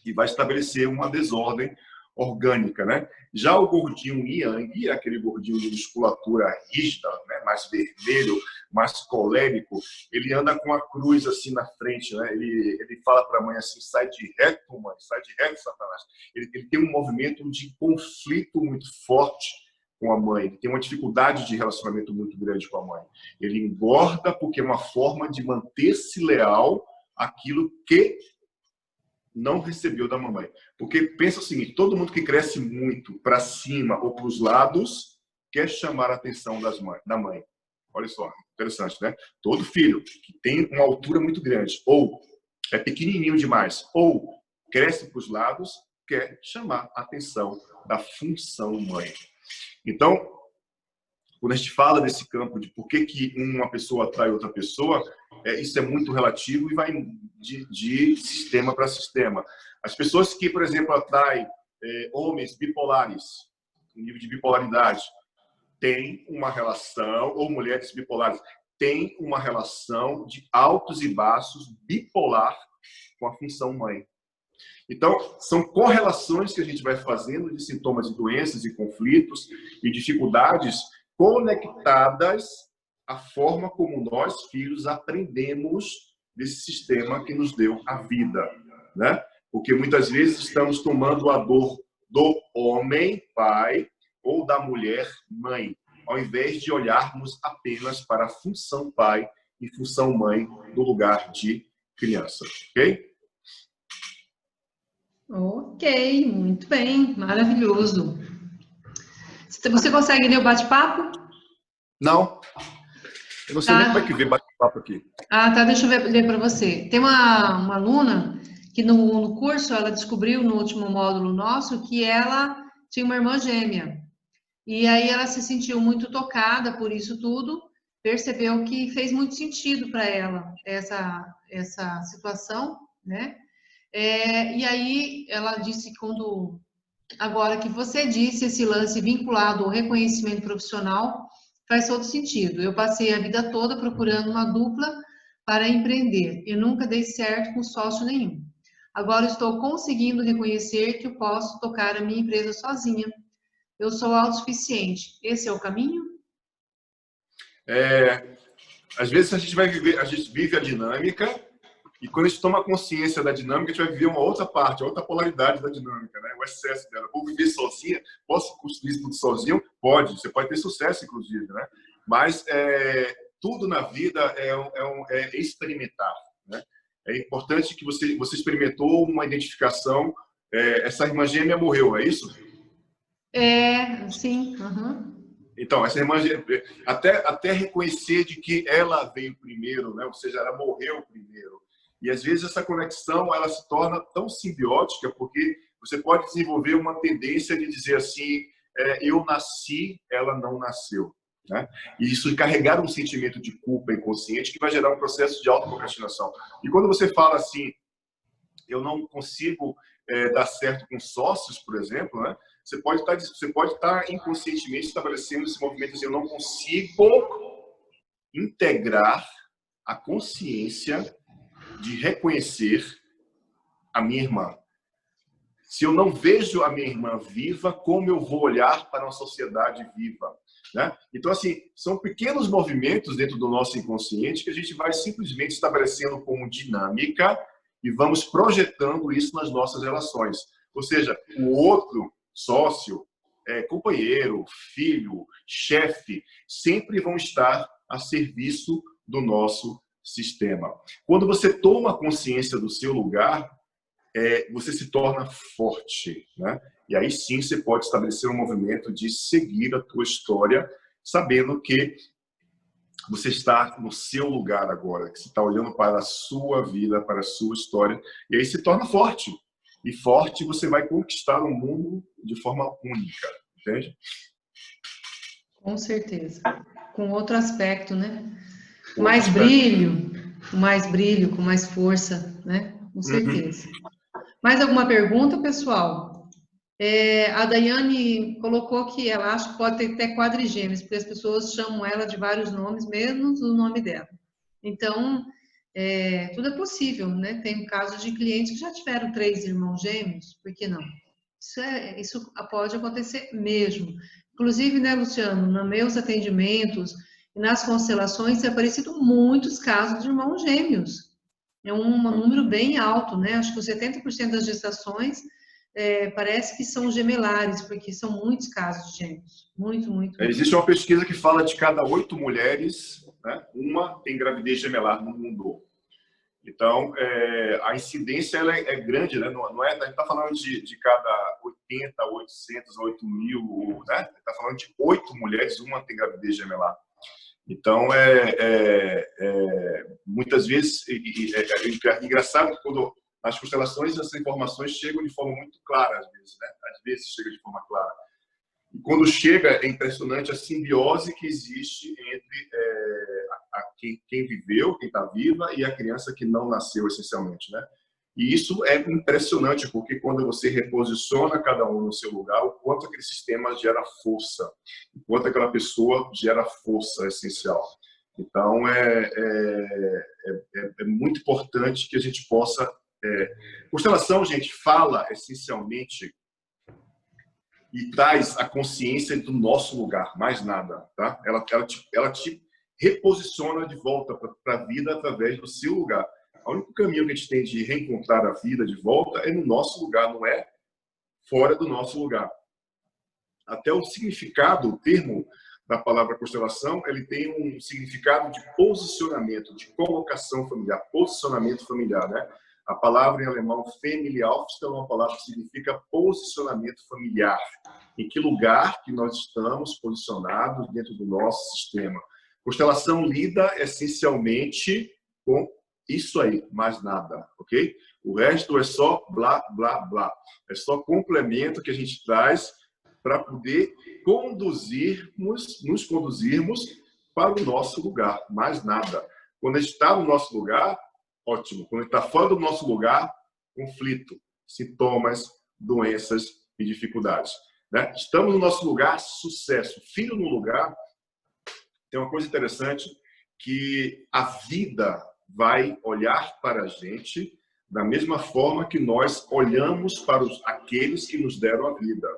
e vai estabelecer uma desordem orgânica, né? Já o gordinho yang, aquele gordinho de musculatura rígida, né? Mais vermelho, mais colérico, ele anda com a cruz assim na frente, né? Ele fala para a mãe assim: sai de reto, mãe, sai de reto, Satanás. Ele tem um movimento de conflito muito forte com a mãe, ele tem uma dificuldade de relacionamento muito grande com a mãe. Ele engorda porque é uma forma de manter-se leal àquilo que não recebeu da mamãe. Porque pensa o seguinte: todo mundo que cresce muito para cima ou para os lados quer chamar a atenção da mãe. Olha só, interessante, né? Todo filho que tem uma altura muito grande, ou é pequenininho demais, ou cresce para os lados, quer chamar a atenção da função mãe. Então, quando a gente fala desse campo de por que uma pessoa atrai outra pessoa, isso é muito relativo e vai de sistema para sistema. As pessoas que, por exemplo, atraem homens bipolares, um nível de bipolaridade, têm uma relação, ou mulheres bipolares, têm uma relação de altos e baixos bipolar com a função mãe. Então, são correlações que a gente vai fazendo de sintomas de doenças e conflitos e dificuldades conectadas à forma como nós, filhos, aprendemos desse sistema que nos deu a vida, né? Porque muitas vezes estamos tomando a dor do homem, pai, ou da mulher, mãe, ao invés de olharmos apenas para a função pai e função mãe no lugar de criança, ok? Ok, muito bem, maravilhoso. Você consegue ler o bate-papo? Não. Eu não sei nem como é que vê bate-papo aqui. Ah, tá, deixa eu ler para você. Tem uma aluna que no curso ela descobriu no último módulo nosso que ela tinha uma irmã gêmea. E aí ela se sentiu muito tocada por isso tudo, percebeu que fez muito sentido para ela essa situação, né? E aí ela disse agora que você disse esse lance vinculado ao reconhecimento profissional, faz todo sentido. Eu passei a vida toda procurando uma dupla para empreender e nunca dei certo com sócio nenhum. Agora estou conseguindo reconhecer que eu posso tocar a minha empresa sozinha. Eu sou autossuficiente. Esse é o caminho? Às vezes a gente vive a dinâmica e quando a gente toma consciência da dinâmica, a gente vai viver uma outra parte, a outra polaridade da dinâmica, né? O excesso dela. Vou viver sozinha? Posso construir tudo sozinho? Pode. Você pode ter sucesso, inclusive, né? Mas tudo na vida é experimentar, né? É importante que você experimentou uma identificação. Essa irmã gêmea morreu, é isso? Sim. Uhum. Então, essa irmã gêmea, até reconhecer de que ela veio primeiro, né? Ou seja, ela morreu primeiro. E às vezes essa conexão ela se torna tão simbiótica porque você pode desenvolver uma tendência de dizer assim: eu nasci, ela não nasceu, né? E isso carregar um sentimento de culpa inconsciente que vai gerar um processo de autoprocrastinação. E quando você fala assim, eu não consigo dar certo com sócios, por exemplo, né? Você pode estar inconscientemente estabelecendo esse movimento assim: eu não consigo integrar a consciência de reconhecer a minha irmã. Se eu não vejo a minha irmã viva, como eu vou olhar para uma sociedade viva, né? Então, assim, são pequenos movimentos dentro do nosso inconsciente que a gente vai simplesmente estabelecendo como dinâmica e vamos projetando isso nas nossas relações. Ou seja, o outro sócio, companheiro, filho, chefe, sempre vão estar a serviço do nosso sistema. Quando você toma consciência do seu lugar, você se torna forte, né? E aí sim você pode estabelecer um movimento de seguir a tua história, sabendo que você está no seu lugar agora, que você está olhando para a sua vida, para a sua história, e aí se torna forte. E forte você vai conquistar o mundo de forma única, entende? Com certeza. Com outro aspecto, né? Mais brilho, com mais força, né? Com certeza. Mais alguma pergunta, pessoal? A Daiane colocou que ela acha que pode ter até quadrigêmeos, porque as pessoas chamam ela de vários nomes, menos o nome dela. Então, tudo é possível, né? Tem casos de clientes que já tiveram 3 irmãos gêmeos, por que não? Isso pode acontecer mesmo. Inclusive, né, Luciano, nos meus atendimentos e nas constelações tem aparecido muitos casos de irmãos gêmeos. É um número bem alto, né? Acho que os 70% das gestações parece que são gemelares, porque são muitos casos de gêmeos. Muito. Existe uma pesquisa que fala de cada 8 mulheres, né, uma tem gravidez gemelar no mundo. Então, a incidência ela é grande, né? Não é, a gente está falando de cada 80, 800, 8 mil, né? A gente está falando de 8 mulheres, uma tem gravidez gemelar. Então, muitas vezes, é engraçado quando as constelações, essas informações chegam de forma muito clara, às vezes, né? Às vezes chega de forma clara. E quando chega, é impressionante a simbiose que existe entre quem viveu, quem está viva, e a criança que não nasceu, essencialmente, né? E isso é impressionante, porque quando você reposiciona cada um no seu lugar, o quanto aquele sistema gera força, o quanto aquela pessoa gera força essencial. Então, é muito importante que a gente possa... Constelação, gente, fala essencialmente e traz a consciência do nosso lugar, mais nada, tá? Ela te reposiciona de volta para a vida através do seu lugar. O único caminho que a gente tem de reencontrar a vida de volta é no nosso lugar, não é fora do nosso lugar. Até o significado, o termo da palavra constelação, ele tem um significado de posicionamento, de colocação familiar, posicionamento familiar, né? A palavra em alemão Familienaufstellung é uma palavra que significa posicionamento familiar. Em que lugar que nós estamos posicionados dentro do nosso sistema. Constelação lida essencialmente com isso aí, mais nada, ok? O resto é só blá, blá, blá. É só complemento que a gente traz para poder nos conduzirmos para o nosso lugar, mais nada. Quando a gente está no nosso lugar, ótimo. Quando a gente está fora do nosso lugar, conflito, sintomas, doenças e dificuldades. Né? Estamos no nosso lugar, sucesso. Filho no lugar, tem uma coisa interessante, que a vida vai olhar para a gente da mesma forma que nós olhamos para aqueles que nos deram a vida.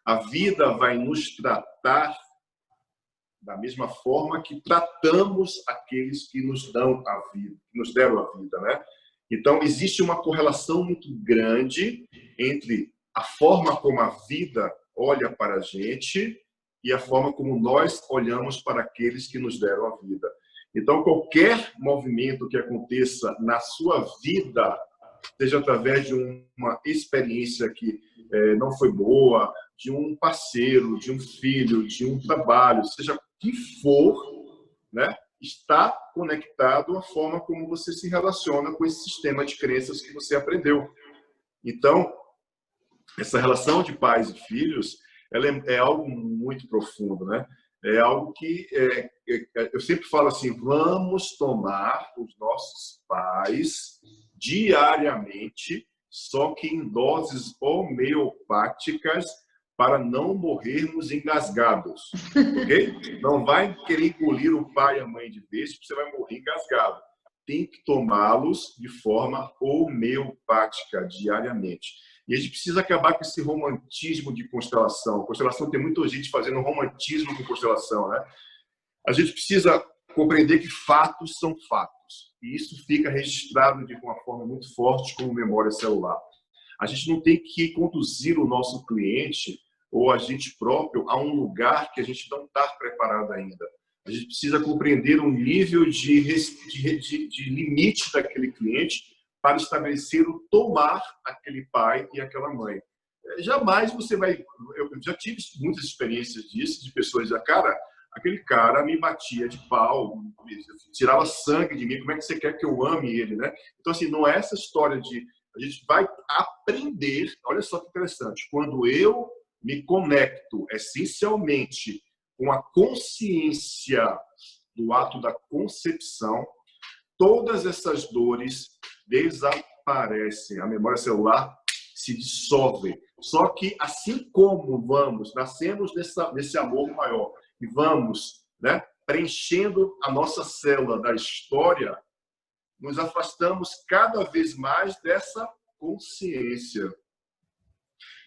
A vida vai nos tratar da mesma forma que tratamos aqueles que nos dão a vida, que nos deram a vida, né? Então, existe uma correlação muito grande entre a forma como a vida olha para a gente e a forma como nós olhamos para aqueles que nos deram a vida. Então, qualquer movimento que aconteça na sua vida, seja através de uma experiência que não foi boa, de um parceiro, de um filho, de um trabalho, seja o que for, né, está conectado à forma como você se relaciona com esse sistema de crenças que você aprendeu. Então, essa relação de pais e filhos, ela é algo muito profundo, né? É algo que eu sempre falo assim: vamos tomar os nossos pais diariamente, só que em doses homeopáticas, para não morrermos engasgados, ok? Não vai querer engolir o pai e a mãe de vez, porque você vai morrer engasgado. Tem que tomá-los de forma homeopática, diariamente. E a gente precisa acabar com esse romantismo de constelação. Constelação, tem muita gente fazendo romantismo com constelação, né? A gente precisa compreender que fatos são fatos. E isso fica registrado de uma forma muito forte como memória celular. A gente não tem que conduzir o nosso cliente ou a gente próprio a um lugar que a gente não está preparado ainda. A gente precisa compreender um nível de limite daquele cliente para estabelecer o tomar aquele pai e aquela mãe. Jamais você vai... Eu já tive muitas experiências disso, de pessoas dizendo: cara, aquele cara me batia de pau, tirava sangue de mim, como é que você quer que eu ame ele, né? Então, assim, não é essa história de... A gente vai aprender, olha só que interessante, quando eu me conecto essencialmente com a consciência do ato da concepção, todas essas dores desaparecem. A memória celular se dissolve. Só que, assim como nascemos nesse amor maior e vamos, né, preenchendo a nossa célula da história, nos afastamos cada vez mais dessa consciência.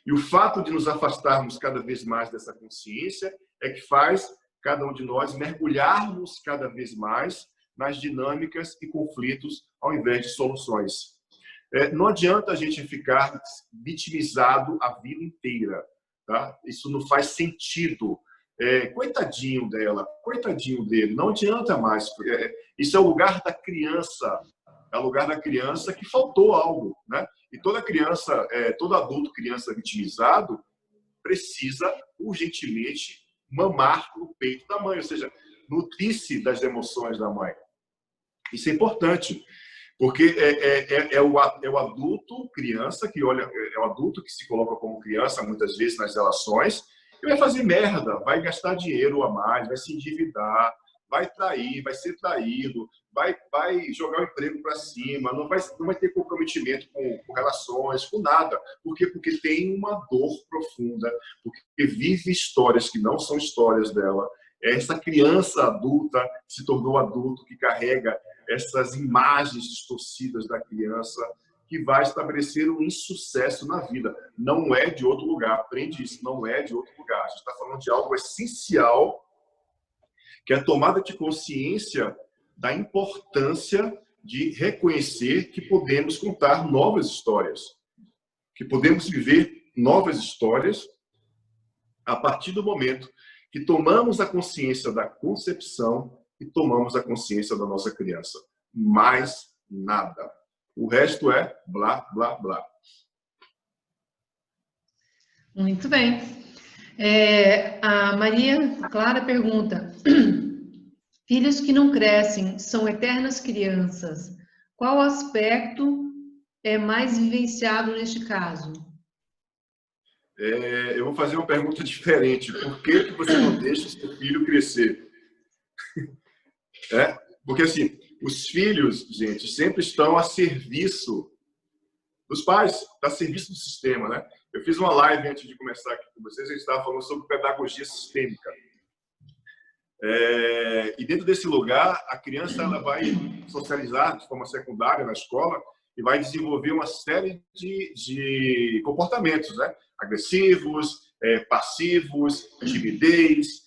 E o fato de nos afastarmos cada vez mais dessa consciência é que faz cada um de nós mergulharmos cada vez mais nas dinâmicas e conflitos ao invés de soluções. Não adianta a gente ficar vitimizado a vida inteira, tá? Isso não faz sentido. Coitadinho dela, coitadinho dele, não adianta mais. Isso é o lugar da criança, é o lugar da criança que faltou algo, né? E toda criança, todo adulto, criança vitimizado, precisa urgentemente mamar no peito da mãe, ou seja, nutrir-se das emoções da mãe. Isso é importante, porque é o adulto, criança, que olha, é o adulto que se coloca como criança, muitas vezes, nas relações, e vai fazer merda, vai gastar dinheiro a mais, vai se endividar, vai trair, vai ser traído, vai jogar o emprego para cima, não vai ter comprometimento com relações, com nada. Por quê? Porque tem uma dor profunda, porque vive histórias que não são histórias dela. Essa criança adulta se tornou adulto, que carrega essas imagens distorcidas da criança, que vai estabelecer um insucesso na vida. Não é de outro lugar, aprende isso, não é de outro lugar. A gente está falando de algo essencial, que é a tomada de consciência da importância de reconhecer que podemos contar novas histórias, que podemos viver novas histórias a partir do momento que tomamos a consciência da concepção e tomamos a consciência da nossa criança. Mais nada. O resto é blá, blá, blá. Muito bem. A Maria Clara pergunta: filhos que não crescem são eternas crianças. Qual aspecto é mais vivenciado neste caso? Eu vou fazer uma pergunta diferente. Por que você não deixa o seu filho crescer? Porque, assim, os filhos, gente, sempre estão a serviço dos pais, a serviço do sistema, né? Eu fiz uma live antes de começar aqui com vocês, a gente estava falando sobre pedagogia sistêmica. E dentro desse lugar, a criança ela vai socializar de forma secundária na escola e vai desenvolver uma série de comportamentos, né? Agressivos, passivos, timidez,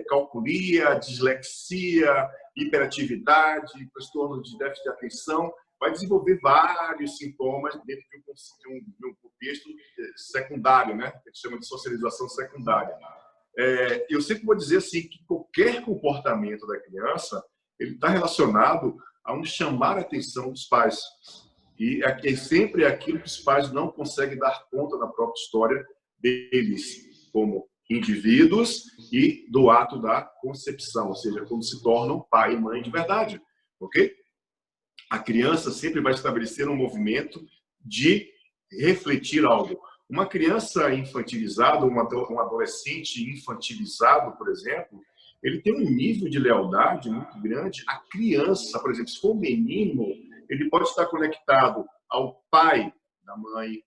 calculia, dislexia, hiperatividade, transtorno de déficit de atenção. Vai desenvolver vários sintomas dentro de um contexto secundário, né? Que a gente chama de socialização secundária. Eu sempre vou dizer assim que qualquer comportamento da criança ele está relacionado a um chamar a atenção dos pais. E sempre é aquilo que os pais não conseguem dar conta da própria história deles, como indivíduos e do ato da concepção, ou seja, quando se tornam pai e mãe de verdade, ok? A criança sempre vai estabelecer um movimento de refletir algo. Uma criança infantilizada, um adolescente infantilizado, por exemplo, ele tem um nível de lealdade muito grande. A criança, por exemplo, se for um menino, ele pode estar conectado ao pai da mãe,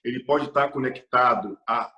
ele pode estar conectado ao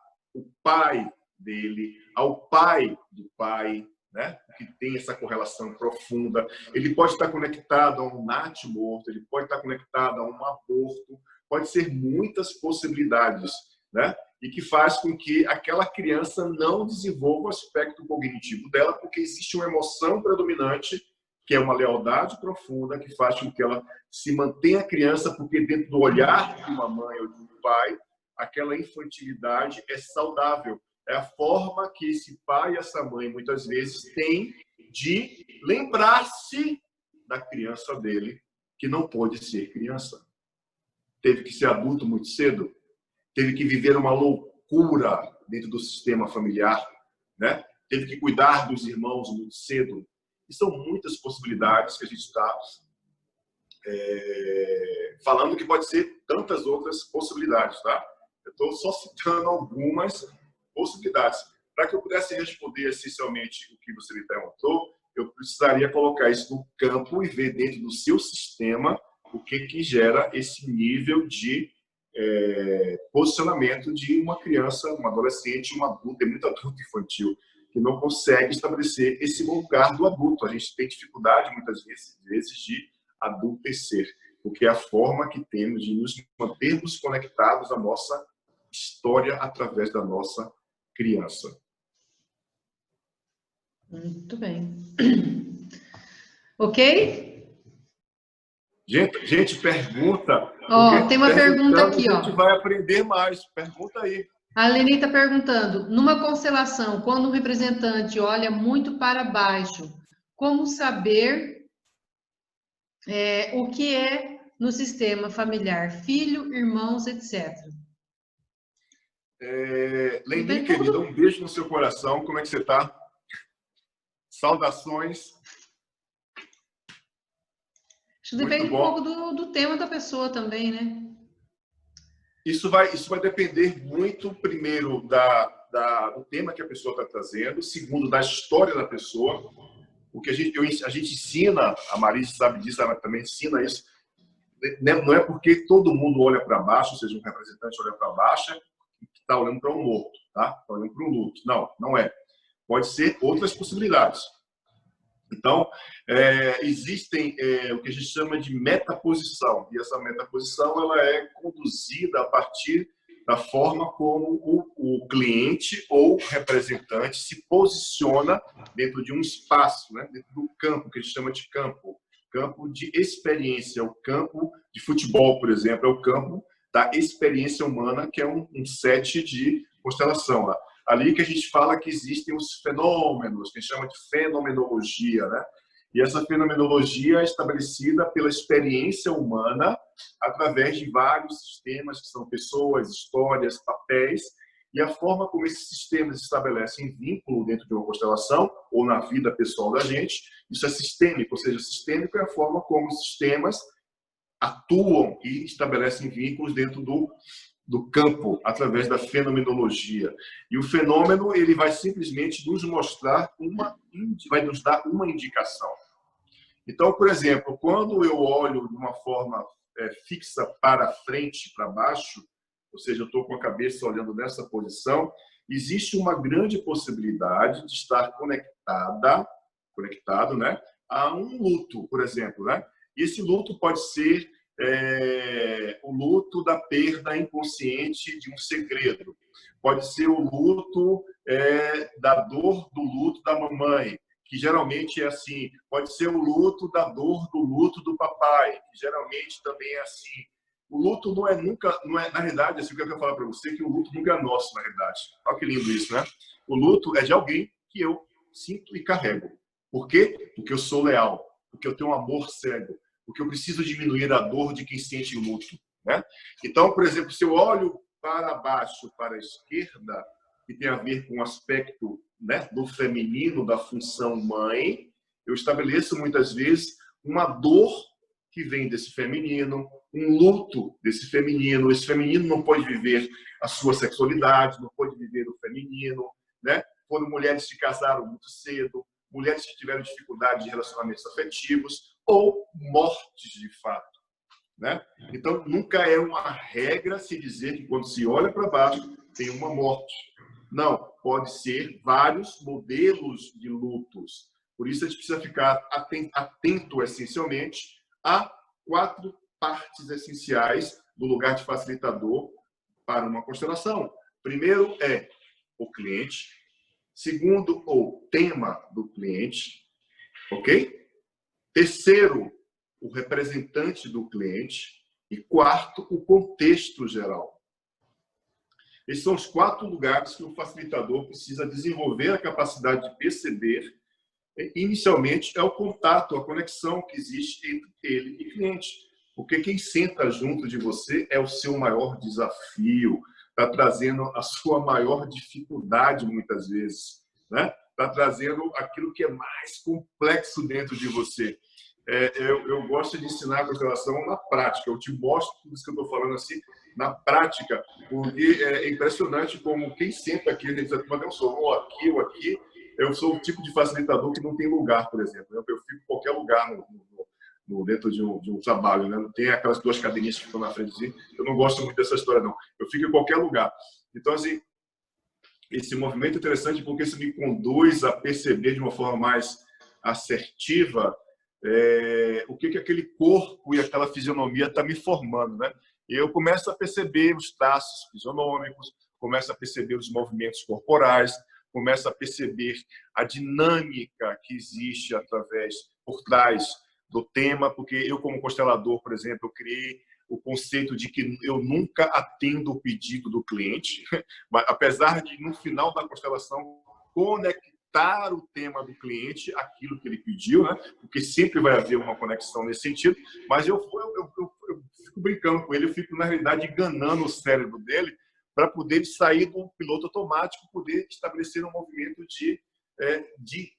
pai dele, ao pai do pai, né? Que tem essa correlação profunda. Ele pode estar conectado a um natimorto, ele pode estar conectado a um aborto, pode ser muitas possibilidades, né? E que faz com que aquela criança não desenvolva o aspecto cognitivo dela, porque existe uma emoção predominante, que é uma lealdade profunda, que faz com que ela se mantenha criança, porque dentro do olhar de uma mãe ou de um pai, aquela infantilidade é saudável. É a forma que esse pai e essa mãe, muitas vezes, têm de lembrar-se da criança dele, que não pôde ser criança. Teve que ser adulto muito cedo, teve que viver uma loucura dentro do sistema familiar, né? Teve que cuidar dos irmãos muito cedo. E são muitas possibilidades que a gente está falando, que pode ser tantas outras possibilidades, tá? Eu estou só citando algumas possibilidades. Para que eu pudesse responder essencialmente o que você me perguntou, eu precisaria colocar isso no campo e ver dentro do seu sistema o que gera esse nível de posicionamento de uma criança, uma adolescente, um adulto, tem muito adulto infantil, que não consegue estabelecer esse lugar do adulto. A gente tem dificuldade, muitas vezes, de adultecer, porque é a forma que temos de nos mantermos conectados à nossa história através da nossa criança. Muito bem. Ok? Gente, pergunta. Ó, tem uma pergunta aqui, ó. A gente vai aprender mais. Pergunta aí. A Leni está perguntando, numa constelação, quando o representante olha muito para baixo, como saber o que é no sistema familiar, filho, irmãos, etc. Leni, querida, um beijo no seu coração. Como é que você está? Saudações. Acho que depende um pouco do tema da pessoa também, né? Isso vai depender muito, primeiro, do tema que a pessoa está trazendo, segundo, da história da pessoa. O que a gente ensina, a Marisa sabe disso, ela também ensina isso. Não é porque todo mundo olha para baixo, ou seja, um representante olha para baixo, que está olhando para um morto, tá? Está olhando para um luto. Não é. Pode ser outras possibilidades. Então, existem o que a gente chama de metaposição. E essa metaposição ela é conduzida a partir da forma como o cliente ou representante se posiciona dentro de um espaço, né? Dentro do campo, que a gente chama de campo. Campo de experiência. O campo de futebol, por exemplo, é o campo da experiência humana, que é um set de constelação lá. Ali que a gente fala que existem os fenômenos, que a gente chama de fenomenologia, né? E essa fenomenologia é estabelecida pela experiência humana através de vários sistemas, que são pessoas, histórias, papéis, e a forma como esses sistemas estabelecem vínculo dentro de uma constelação ou na vida pessoal da gente, isso é sistêmico, ou seja, sistêmico é a forma como os sistemas atuam e estabelecem vínculos dentro do campo, através da fenomenologia. E o fenômeno ele vai simplesmente nos mostrar vai nos dar uma indicação. Então, por exemplo, quando eu olho de uma forma fixa para frente, para baixo, ou seja, eu estou com a cabeça olhando nessa posição, existe uma grande possibilidade de estar conectado, né, a um luto, por exemplo, né? E esse luto pode ser o luto da perda inconsciente de um segredo. Pode ser o luto da dor do luto da mamãe, que geralmente é assim. Pode ser o luto da dor do luto do papai, que geralmente também é assim. O luto não é, na realidade, assim, o que eu quero falar para você, que o luto nunca é nosso, na realidade. Olha que lindo isso, né? O luto é de alguém que eu sinto e carrego. Por quê? Porque eu sou leal, porque eu tenho um amor cego, porque eu preciso diminuir a dor de quem sente luto, né? Então, por exemplo, se eu olho para baixo, para a esquerda, que tem a ver com o aspecto, né, do feminino, da função mãe, eu estabeleço muitas vezes uma dor que vem desse feminino, um luto desse feminino. Esse feminino não pode viver a sua sexualidade, não pode viver o feminino, né? Foram mulheres que casaram muito cedo, mulheres que tiveram dificuldade de relacionamentos afetivos, ou mortes de fato, né? Então, nunca é uma regra se dizer que quando se olha para baixo tem uma morte. Não, pode ser vários modelos de lutos. Por isso a gente precisa ficar atento essencialmente a 4 partes essenciais do lugar de facilitador para uma constelação. Primeiro é o cliente. Segundo, o tema do cliente. Ok? Terceiro, o representante do cliente. E quarto, o contexto geral. Esses são os 4 lugares que o facilitador precisa desenvolver a capacidade de perceber. Inicialmente, é o contato, a conexão que existe entre ele e cliente. Porque quem senta junto de você é o seu maior desafio, está trazendo a sua maior dificuldade, muitas vezes, né? Está trazendo aquilo que é mais complexo dentro de você. Eu gosto de ensinar a constelação na prática. Eu te mostro tudo isso que eu estou falando assim na prática, porque é impressionante como quem senta aqui, a gente diz, mas eu sou ou aqui, eu sou o tipo de facilitador que não tem lugar, por exemplo. Eu fico em qualquer lugar dentro de um trabalho, né? Não tem aquelas duas cadeirinhas que ficam na frente assim. Eu não gosto muito dessa história, não. Eu fico em qualquer lugar. Então, assim, esse movimento é interessante porque isso me conduz a perceber de uma forma mais assertiva o que aquele corpo e aquela fisionomia está me formando, né? E eu começo a perceber os traços fisionômicos, começo a perceber os movimentos corporais, começo a perceber a dinâmica que existe por trás do tema, porque eu, como constelador, por exemplo, eu criei o conceito de que eu nunca atendo o pedido do cliente, mas apesar de, no final da constelação, conectar o tema do cliente àquilo que ele pediu, né? Porque sempre vai haver uma conexão nesse sentido, mas eu fico brincando com ele, eu fico, na realidade, enganando o cérebro dele para poder sair do piloto automático, poder estabelecer um movimento de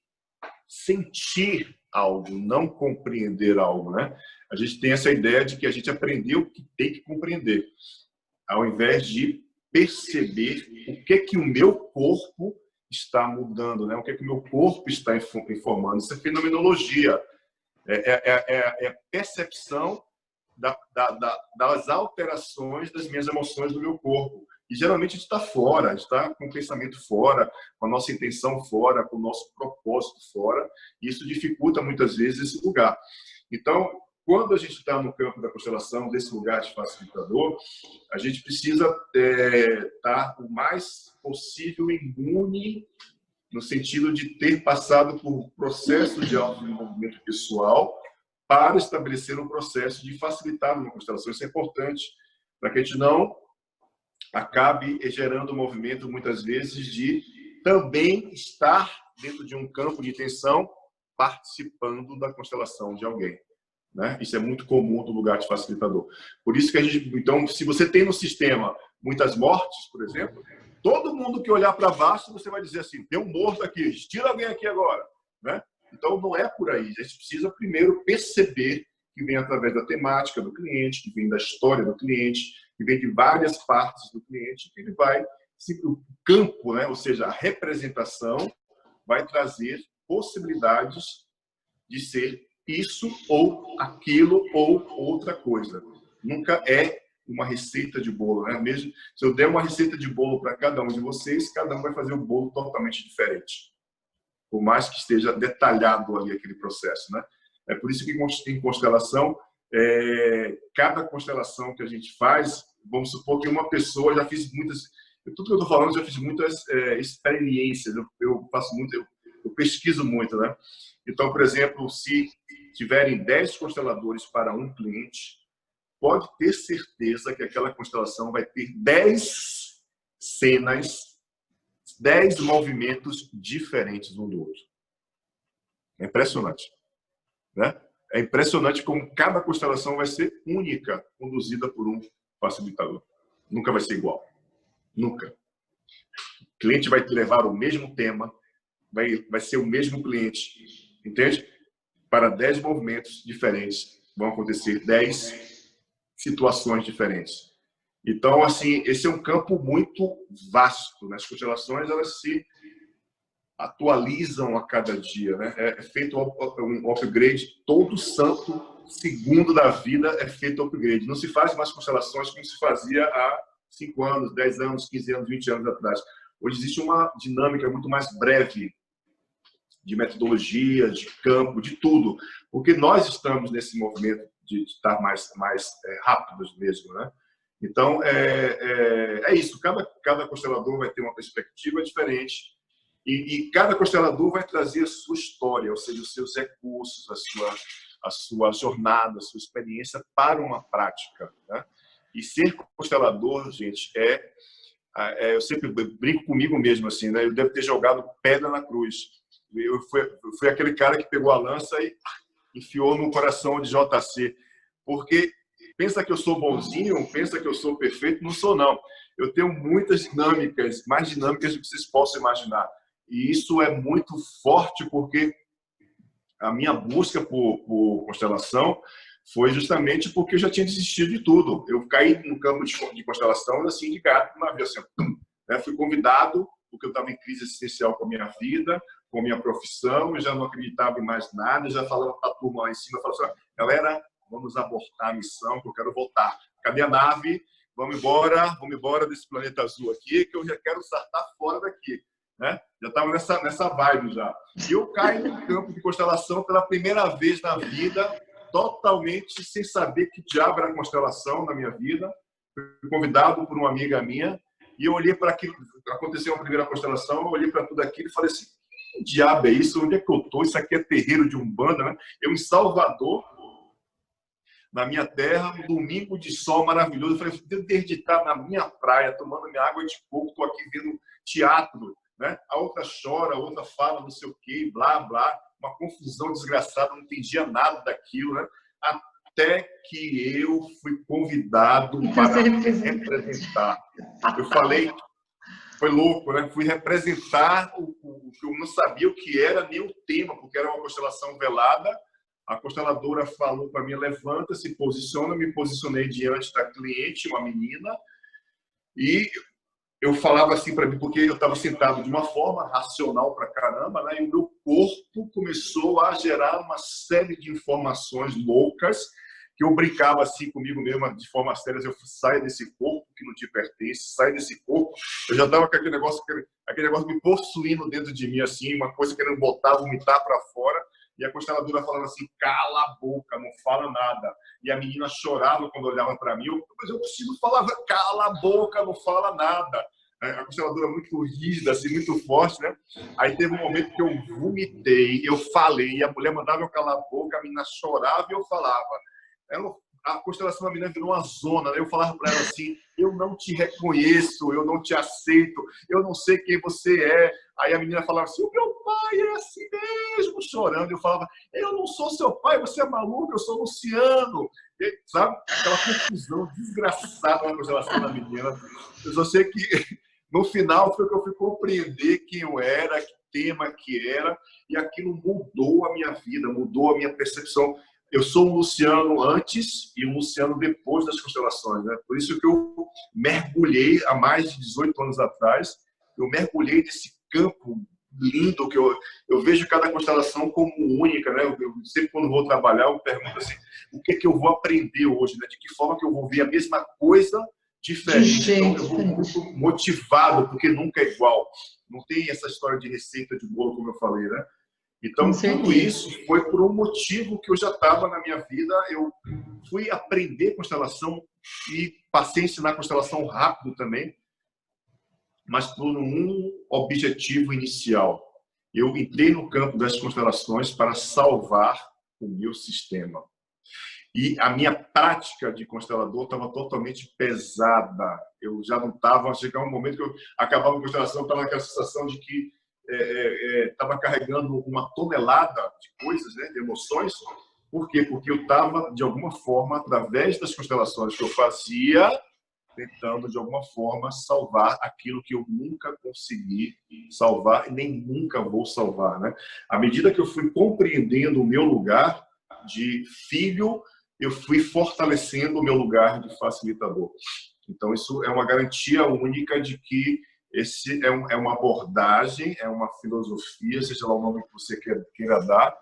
sentir algo, não compreender algo, né? A gente tem essa ideia de que a gente aprendeu que tem que compreender, ao invés de perceber o que o meu corpo está mudando, né? O que o meu corpo está informando. Isso é fenomenologia, é a percepção das alterações das minhas emoções do meu corpo. E geralmente a gente está fora, a gente está com o pensamento fora, com a nossa intenção fora, com o nosso propósito fora, e isso dificulta muitas vezes esse lugar. Então, quando a gente está no campo da constelação, desse lugar de facilitador, a gente precisa estar o mais possível imune, no sentido de ter passado por processo de autodesenvolvimento pessoal para estabelecer um processo de facilitar uma constelação. Isso é importante, para que a gente não acabe gerando um movimento, muitas vezes, de também estar dentro de um campo de intenção participando da constelação de alguém, né? Isso é muito comum do lugar de facilitador. Por isso que a gente... Então, se você tem no sistema muitas mortes, por exemplo, todo mundo que olhar para baixo, você vai dizer assim, tem um morto aqui, tira alguém aqui agora, né? Então, não é por aí. A gente precisa primeiro perceber que vem através da temática do cliente, que vem da história do cliente, que vem de várias partes do cliente, que ele vai... O campo, né? Ou seja, a representação vai trazer possibilidades de ser isso ou aquilo ou outra coisa. Nunca é uma receita de bolo, né? Mesmo se eu der uma receita de bolo para cada um de vocês, cada um vai fazer um bolo totalmente diferente. Por mais que esteja detalhado ali aquele processo, né? É por isso que em constelação, cada constelação que a gente faz, vamos supor que uma pessoa, já fiz muitas, tudo que eu estou falando, já fiz muitas experiências, eu faço muito, eu pesquiso muito, né? Então, por exemplo, se tiverem 10 consteladores para um cliente, pode ter certeza que aquela constelação vai ter 10 cenas, 10 movimentos diferentes um do outro. É impressionante, né? É impressionante como cada constelação vai ser única, conduzida por um facilitador. Nunca vai ser igual. Nunca. O cliente vai te levar o mesmo tema, vai ser o mesmo cliente, entende? Para 10 movimentos diferentes, vão acontecer 10 situações diferentes. Então, assim, esse é um campo muito vasto, né? As constelações, elas se atualizam a cada dia, né? É feito um upgrade todo santo segundo da vida, é feito upgrade. Não se faz mais constelações como se fazia há 5 anos, 10 anos, 15 anos, 20 anos atrás. Hoje existe uma dinâmica muito mais breve de metodologia, de campo, de tudo, porque nós estamos nesse movimento de estar mais rápidos mesmo, né? Então, é isso. Cada constelador vai ter uma perspectiva diferente e cada constelador vai trazer a sua história, ou seja, os seus recursos, a sua jornada, a sua experiência para uma prática, né? E ser constelador, gente, eu sempre brinco comigo mesmo assim, né? Eu devo ter jogado pedra na cruz. Eu fui aquele cara que pegou a lança e enfiou no coração de JC, porque pensa que eu sou bonzinho, pensa que eu sou perfeito, não sou não. Eu tenho muitas dinâmicas, mais dinâmicas do que vocês possam imaginar. E isso é muito forte porque a minha busca por constelação foi justamente porque eu já tinha desistido de tudo. Eu caí no campo de constelação assim de gato, na vida assim, né? Fui convidado porque eu estava em crise existencial com a minha vida, com a minha profissão, eu já não acreditava em mais nada, já falava para a turma lá em cima, falava assim, galera, vamos abortar a missão, que eu quero voltar. Cadê a nave? Vamos embora desse planeta azul aqui, que eu já quero saltar fora daqui. Né? Já estava nessa vibe já. E eu caio no campo de constelação pela primeira vez na vida, totalmente sem saber que diabo era constelação na minha vida. Fui convidado por uma amiga minha e eu olhei para aquilo, aconteceu a primeira constelação, eu olhei para tudo aquilo e falei assim, que diabo é isso? Onde é que eu estou? Isso aqui é terreiro de Umbanda, né? Eu em Salvador, na minha terra, um domingo de sol maravilhoso. Eu falei, desde estar na minha praia, tomando minha água de coco, estou aqui vendo teatro, né? A outra chora, a outra fala não sei o quê, blá, blá. Uma confusão desgraçada, não entendia nada daquilo, né? Até que eu fui convidado para representar. Eu falei, foi louco, né? Fui representar o que eu não sabia o que era, nem o tema, porque era uma constelação velada. A consteladora falou para mim, levanta, se posiciona, me posicionei diante da cliente, uma menina, e eu falava assim para mim, porque eu estava sentado de uma forma racional para caramba, né? E o meu corpo começou a gerar uma série de informações loucas, que eu brincava assim comigo mesmo, de forma séria, eu saio desse corpo que não te pertence, sai desse corpo. Eu já estava com aquele negócio me possuindo dentro de mim, assim, uma coisa querendo botar, vomitar para fora. E a consteladora falando assim, cala a boca, não fala nada. E a menina chorava quando olhava para mim, mas eu preciso falar, cala a boca, não fala nada. A consteladora muito rígida, assim, muito forte, né? Aí teve um momento que eu vomitei, eu falei, e a mulher mandava eu calar a boca, a menina chorava e eu falava. A constelação da menina virou uma zona, né? Eu falava para ela assim, eu não te reconheço, eu não te aceito, eu não sei quem você é. Aí a menina falava assim, o meu pai é assim mesmo, chorando. Eu falava, eu não sou seu pai, você é maluco, eu sou Luciano. E, sabe? Aquela confusão desgraçada na constelação da menina. Eu só sei que no final foi que eu fui compreender quem eu era, que tema que era, e aquilo mudou a minha vida, mudou a minha percepção. Eu sou um Luciano antes e um Luciano depois das constelações, né? Por isso que eu mergulhei há mais de 18 anos atrás, eu mergulhei nesse campo lindo que eu vejo cada constelação como única, né? Eu sempre quando vou trabalhar eu pergunto assim, o que é que eu vou aprender hoje, né? De que forma que eu vou ver a mesma coisa diferente. Então eu vou muito motivado porque nunca é igual. Não tem essa história de receita de bolo como eu falei, né? Então, tudo isso foi por um motivo que eu já estava na minha vida. Eu fui aprender constelação e passei a ensinar constelação rápido também, mas por um objetivo inicial. Eu entrei no campo das constelações para salvar o meu sistema. E a minha prática de constelador estava totalmente pesada. Eu já não estava... Chegava um momento que eu acabava a constelação, estava naquela sensação de que estava carregando uma tonelada de coisas, né, de emoções. Por quê? Porque eu estava, de alguma forma, através das constelações que eu fazia, tentando, de alguma forma, salvar aquilo que eu nunca consegui salvar e nem nunca vou salvar, né? À medida que eu fui compreendendo o meu lugar de filho, eu fui fortalecendo o meu lugar de facilitador. Então, isso é uma garantia única de que esse é uma abordagem, é uma filosofia, seja lá o nome que você queira dar,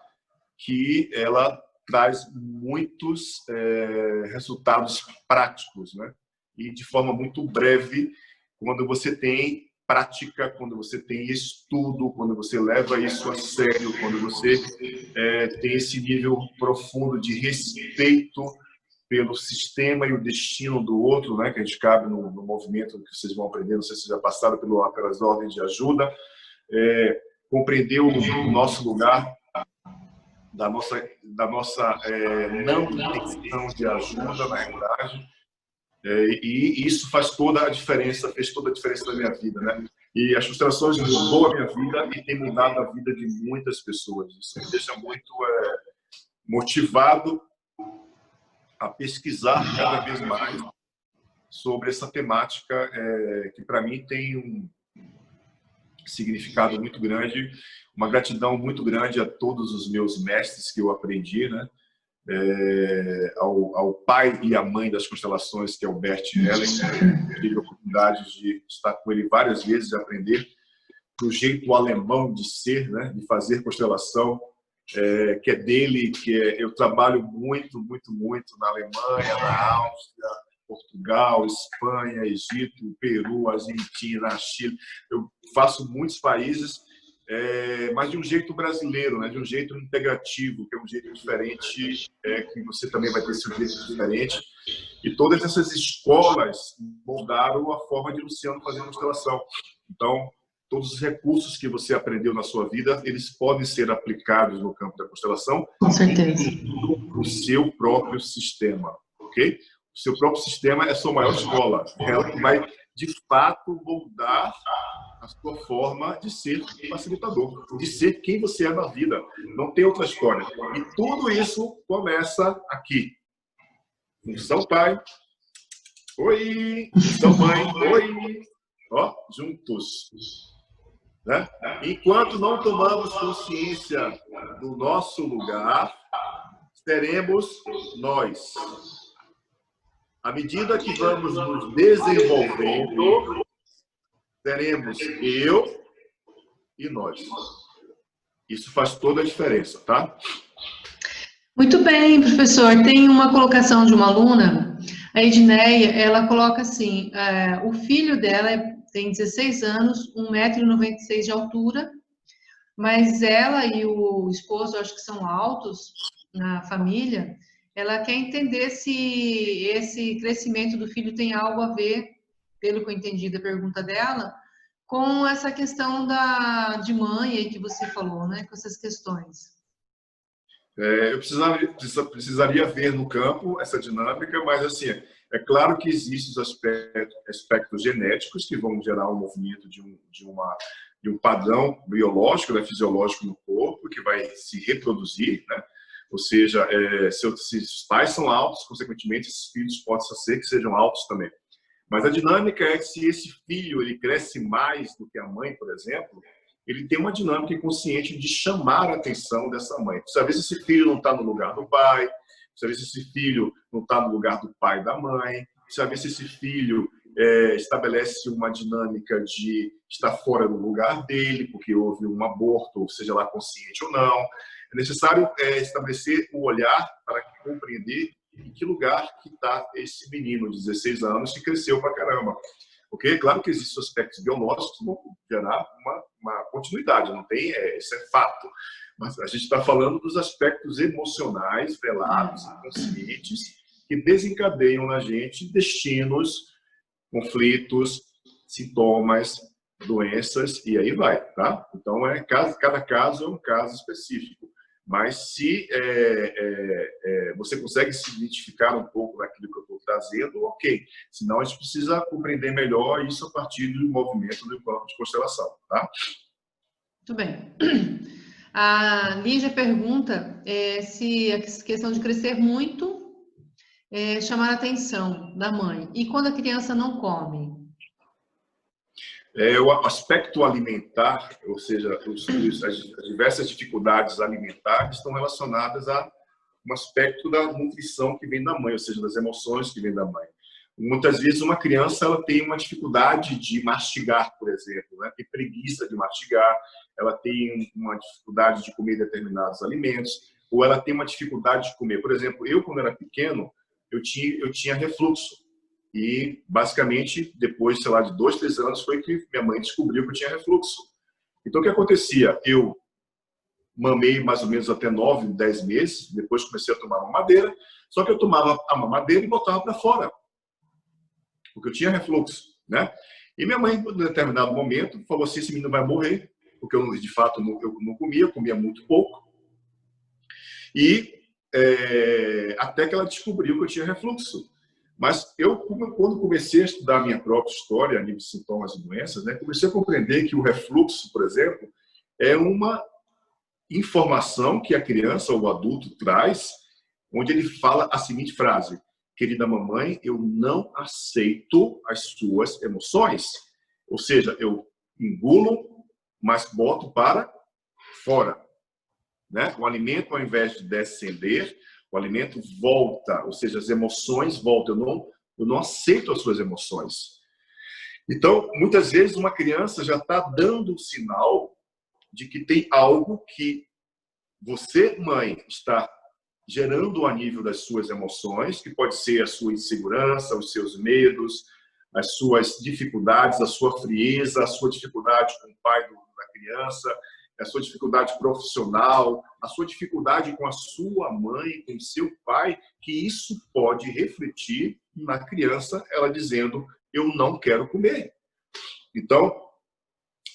que ela traz muitos resultados práticos, né? E de forma muito breve, quando você tem prática, quando você tem estudo, quando você leva isso a sério, quando você tem esse nível profundo de respeito pelo sistema e o destino do outro, né, que a gente cabe no movimento que vocês vão aprender, não sei se já passaram pelas ordens de ajuda, compreender o nosso lugar, da nossa não intenção de ajuda, na realidade, e isso faz toda a diferença, fez toda a diferença na minha vida, né? E as constelações mudou a minha vida e tem mudado a vida de muitas pessoas. Isso me deixa muito motivado a pesquisar cada vez mais sobre essa temática que para mim tem um significado muito grande, uma gratidão muito grande a todos os meus mestres que eu aprendi, né? Ao pai e à mãe das constelações, que é o Bert Hellinger. Tive a oportunidade de estar com ele várias vezes e aprender do jeito alemão de ser, né? De fazer constelação, que é dele, eu trabalho muito na Alemanha, na Áustria, Portugal, Espanha, Egito, Peru, Argentina, Chile. Eu faço muitos países, mas de um jeito brasileiro, né? De um jeito integrativo, que é um jeito diferente, que você também vai ter seu jeito diferente. E todas essas escolas moldaram a forma de Luciano fazer a constelação. Então, todos os recursos que você aprendeu na sua vida, eles podem ser aplicados no campo da constelação. Com certeza. O seu próprio sistema, ok? O seu próprio sistema é a sua maior escola. Ela que vai, de fato, moldar a sua forma de ser facilitador, de ser quem você é na vida. Não tem outra história. E tudo isso começa aqui. Função pai. Oi. Função mãe. Oi. Ó, juntos. Né? Enquanto não tomamos consciência do nosso lugar, seremos nós. À medida que vamos nos desenvolvendo, teremos eu e nós. Isso faz toda a diferença, tá? Muito bem, professor. Tem uma colocação de uma aluna, a Edneia, ela coloca assim, o filho dela tem 16 anos, 1,96 m de altura, mas ela e o esposo, acho que são altos na família. Ela quer entender se esse crescimento do filho tem algo a ver, pelo que eu entendi da pergunta dela, com essa questão de mãe aí que você falou, né? Com essas questões. Eu precisaria ver no campo essa dinâmica, mas assim, é claro que existem os aspectos genéticos que vão gerar um movimento de um padrão biológico, né, fisiológico no corpo, que vai se reproduzir, né? Ou seja, se os pais são altos, consequentemente, esses filhos podem ser que sejam altos também. Mas a dinâmica é que se esse filho ele cresce mais do que a mãe, por exemplo, ele tem uma dinâmica inconsciente de chamar a atenção dessa mãe. Precisa ver se esse filho não está no lugar do pai, precisa ver se esse filho não está no lugar do pai e da mãe, precisa ver se esse filho estabelece uma dinâmica de estar fora do lugar dele, porque houve um aborto, ou seja lá consciente ou não. É necessário estabelecer o olhar para compreender em que lugar que está esse menino de 16 anos que cresceu pra caramba. Porque, claro que existem aspectos biológicos que vão gerar uma continuidade, não tem, isso é fato. Mas a gente está falando dos aspectos emocionais, velados, inconscientes, que desencadeiam na gente destinos, conflitos, sintomas, doenças, e aí vai, tá? Então, cada caso é um caso específico. Mas se você consegue se identificar um pouco naquilo que eu estou trazendo, ok. Senão a gente precisa compreender melhor isso a partir do movimento do campo de constelação, tá? Muito bem. A Lígia pergunta se a questão de crescer muito chamar a atenção da mãe. E quando a criança não come? O aspecto alimentar, ou seja, as diversas dificuldades alimentares estão relacionadas a um aspecto da nutrição que vem da mãe, ou seja, das emoções que vêm da mãe. Muitas vezes uma criança ela tem uma dificuldade de mastigar, por exemplo, né? Tem preguiça de mastigar, ela tem uma dificuldade de comer determinados alimentos, ou ela tem uma dificuldade de comer. Por exemplo, eu quando era pequeno, eu tinha refluxo. E, basicamente, depois, sei lá, de 2, 3 anos, foi que minha mãe descobriu que eu tinha refluxo. Então, o que acontecia? Eu mamei mais ou menos até 9, 10 meses, depois comecei a tomar mamadeira, só que eu tomava a mamadeira e botava para fora, porque eu tinha refluxo, né? E minha mãe, em um determinado momento, falou assim, esse menino vai morrer, porque eu, de fato, eu não comia, eu comia muito pouco. E até que ela descobriu que eu tinha refluxo. Mas eu, quando comecei a estudar a minha própria história, a nível de sintomas e doenças, né, comecei a compreender que o refluxo, por exemplo, é uma informação que a criança ou o adulto traz, onde ele fala a seguinte frase: querida mamãe, eu não aceito as suas emoções. Ou seja, eu engulo, mas boto para fora. Né? O alimento, ao invés de descender, o alimento volta, ou seja, as emoções voltam. Eu não aceito as suas emoções. Então, muitas vezes, uma criança já está dando o sinal de que tem algo que você, mãe, está gerando a nível das suas emoções, que pode ser a sua insegurança, os seus medos, as suas dificuldades, a sua frieza, a sua dificuldade com o pai da criança, a sua dificuldade profissional, a sua dificuldade com a sua mãe, com o seu pai, que isso pode refletir na criança, ela dizendo, eu não quero comer. Então,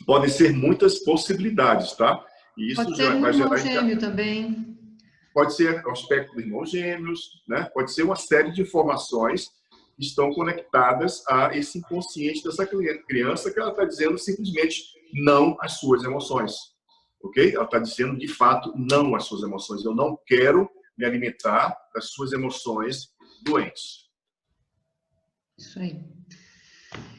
podem ser muitas possibilidades, tá? E isso pode ser um irmão gêmeo também. Pode ser o aspecto dos irmãos gêmeos, né? Pode ser uma série de informações que estão conectadas a esse inconsciente dessa criança, que ela está dizendo simplesmente não às suas emoções. Ok? Ela está dizendo, de fato, não às suas emoções. Eu não quero me alimentar das suas emoções doentes. Isso aí.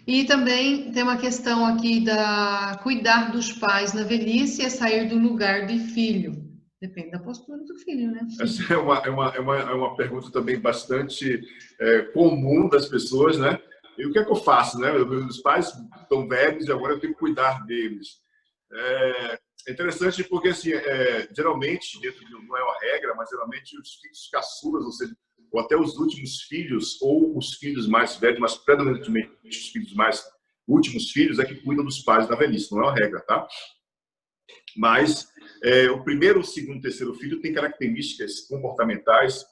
E também tem uma questão aqui da cuidar dos pais na velhice é sair do lugar de filho. Depende da postura do filho, né? Essa é uma pergunta também bastante comum das pessoas, né? E o que é que eu faço, né? Meus pais estão velhos e agora eu tenho que cuidar deles. É interessante porque, assim, geralmente, não é uma regra, mas geralmente os filhos caçulas, ou seja, ou até os últimos filhos, ou os filhos mais velhos, mas predominantemente os filhos últimos filhos, é que cuidam dos pais na velhice, não é uma regra, tá? Mas o primeiro, o segundo, o terceiro filho tem características comportamentais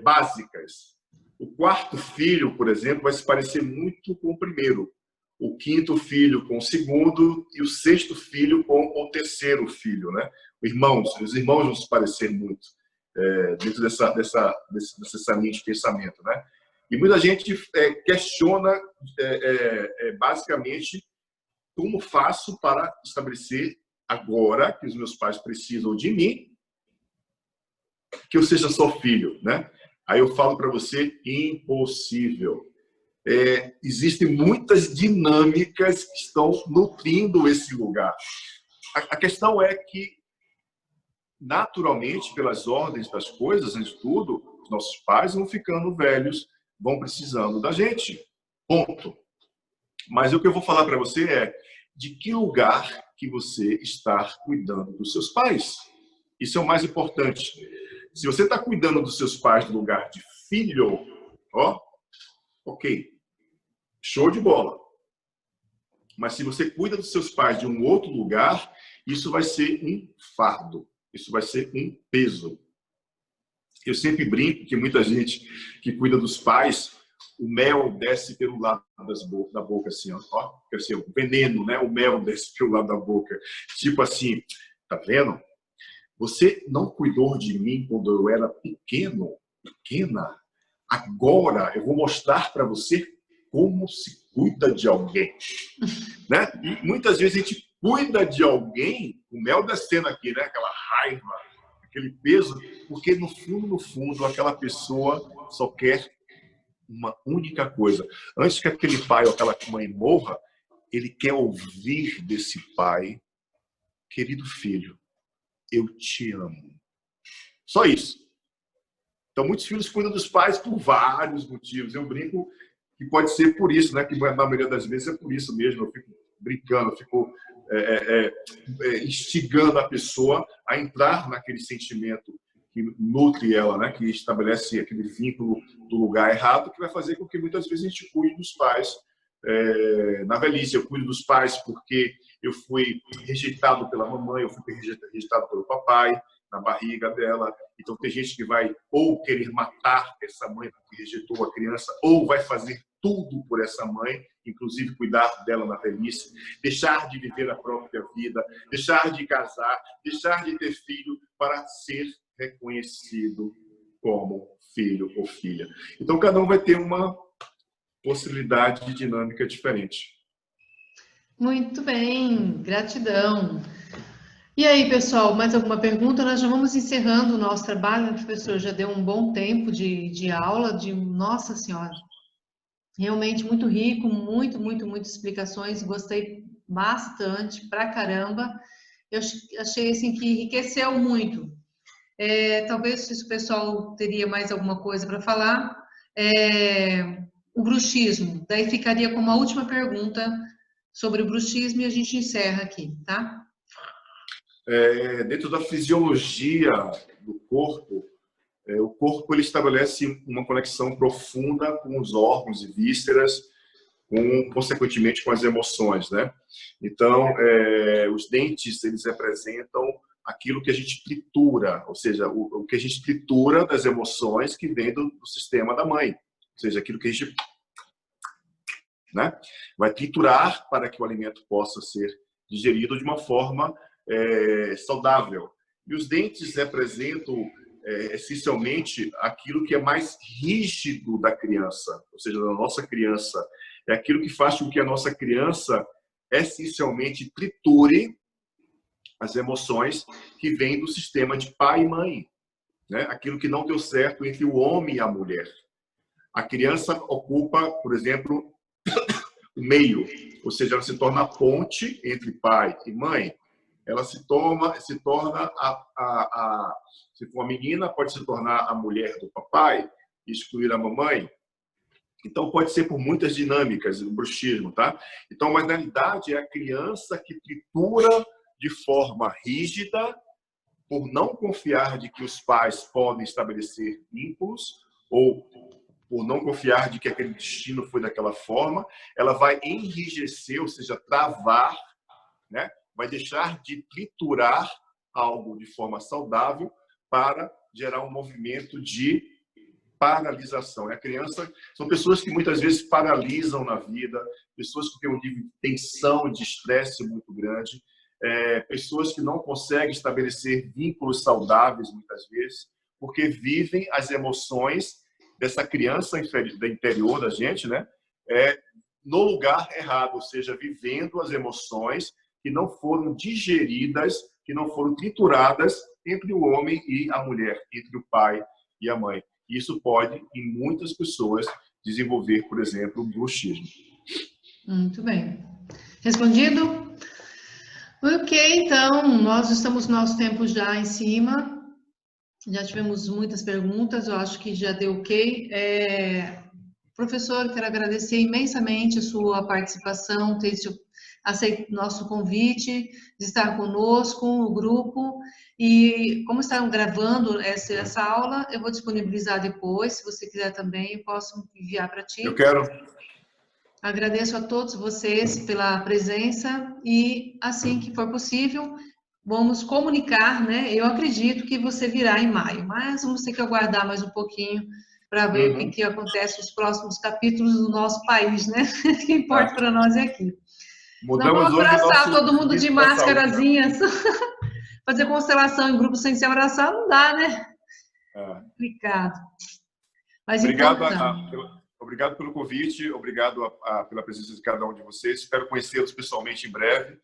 básicas. O quarto filho, por exemplo, vai se parecer muito com o primeiro. O quinto filho com o segundo e o sexto filho com o terceiro filho, né? Os irmãos vão se parecer muito dentro dessa linha de pensamento, né? E muita gente questiona basicamente como faço para estabelecer agora que os meus pais precisam de mim, que eu seja só filho, né? Aí eu falo para você, impossível. Existem muitas dinâmicas que estão nutrindo esse lugar. A questão é que, naturalmente, pelas ordens das coisas, antes de tudo, os nossos pais vão ficando velhos, vão precisando da gente. Ponto. Mas o que eu vou falar para você é de que lugar que você está cuidando dos seus pais. Isso é o mais importante. Se você está cuidando dos seus pais no lugar de filho, ok, show de bola. Mas se você cuida dos seus pais de um outro lugar, isso vai ser um fardo, isso vai ser um peso. Eu sempre brinco que muita gente que cuida dos pais, o mel desce pelo lado da boca, assim, quer dizer, o veneno, né? O mel desce pelo lado da boca. Tipo assim, tá vendo? Você não cuidou de mim quando eu era pequena. Agora eu vou mostrar para você como se cuida de alguém, né? E muitas vezes a gente cuida de alguém, o mel descendo aqui, né? Aquela raiva, aquele peso, porque no fundo, aquela pessoa só quer uma única coisa. Antes que aquele pai ou aquela mãe morra, ele quer ouvir desse pai, querido filho, eu te amo. Só isso. Então, muitos filhos cuidam dos pais por vários motivos. Eu brinco que pode ser por isso, né? Que na maioria das vezes é por isso mesmo. Eu fico brincando, eu fico instigando a pessoa a entrar naquele sentimento que nutre ela, né? Que estabelece aquele vínculo do lugar errado, que vai fazer com que muitas vezes a gente cuide dos pais na velhice. Eu cuido dos pais porque eu fui rejeitado pela mamãe, eu fui rejeitado pelo papai na barriga dela. Então tem gente que vai ou querer matar essa mãe porque rejeitou a criança, ou vai fazer tudo por essa mãe, inclusive cuidar dela na velhice, deixar de viver a própria vida, deixar de casar, deixar de ter filho para ser reconhecido como filho ou filha. Então cada um vai ter uma possibilidade de dinâmica diferente. Muito bem, gratidão. E aí, pessoal, mais alguma pergunta? Nós já vamos encerrando o nosso trabalho, o professor já deu um bom tempo de aula, Nossa Senhora, realmente muito rico, muitas explicações, gostei bastante, pra caramba. Eu achei assim que enriqueceu muito. Talvez se o pessoal teria mais alguma coisa para falar. o bruxismo. Daí ficaria como a última pergunta sobre o bruxismo e a gente encerra aqui, tá? Dentro da fisiologia do corpo, o corpo ele estabelece uma conexão profunda com os órgãos e vísceras, consequentemente com as emoções, né? Então, os dentes, eles representam aquilo que a gente tritura, ou seja, o que a gente tritura das emoções que vem do sistema da mãe, ou seja, aquilo que a gente, né, vai triturar para que o alimento possa ser digerido de uma forma saudável. E os dentes representam essencialmente aquilo que é mais rígido da criança, ou seja, da nossa criança. É aquilo que faz com que a nossa criança essencialmente triture as emoções que vêm do sistema de pai e mãe, né? Aquilo que não deu certo entre o homem e a mulher. A criança ocupa, por exemplo, o meio, ou seja, ela se torna a ponte entre pai e mãe. Ela se torna se for uma menina, pode se tornar a mulher do papai, excluir a mamãe. Então, pode ser por muitas dinâmicas, o bruxismo, tá? Então, mas na realidade é a criança que tritura de forma rígida, por não confiar de que os pais podem estabelecer vínculos, ou por não confiar de que aquele destino foi daquela forma, ela vai enrijecer, ou seja, travar, né? Vai deixar de triturar algo de forma saudável para gerar um movimento de paralisação. A criança são pessoas que muitas vezes paralisam na vida, pessoas que têm um nível de tensão, de estresse muito grande, pessoas que não conseguem estabelecer vínculos saudáveis muitas vezes, porque vivem as emoções dessa criança da interior da gente, né? No lugar errado, ou seja, vivendo as emoções que não foram digeridas, que não foram trituradas entre o homem e a mulher, entre o pai e a mãe. Isso pode, em muitas pessoas, desenvolver, por exemplo, o bruxismo. Muito bem. Respondido? Ok, então, nós estamos no nosso tempo já em cima. Já tivemos muitas perguntas, eu acho que já deu ok. Professor, quero agradecer imensamente a sua participação, ter aceito nosso convite, de estar conosco, o grupo. E como estão gravando essa aula, eu vou disponibilizar depois, se você quiser também, eu posso enviar para ti. Eu quero. Agradeço a todos vocês pela presença e, assim que for possível, vamos comunicar, né? Eu acredito que você virá em maio, mas vamos ter que aguardar mais um pouquinho para ver o que acontece nos próximos capítulos do nosso país, né? O que importa para nós é aqui. Não vamos abraçar todo mundo de máscarazinhas. Fazer constelação em grupo sem se abraçar não dá, né? Complicado. Mas obrigado, então, obrigado pelo convite, obrigado pela presença de cada um de vocês. Espero conhecê-los pessoalmente em breve.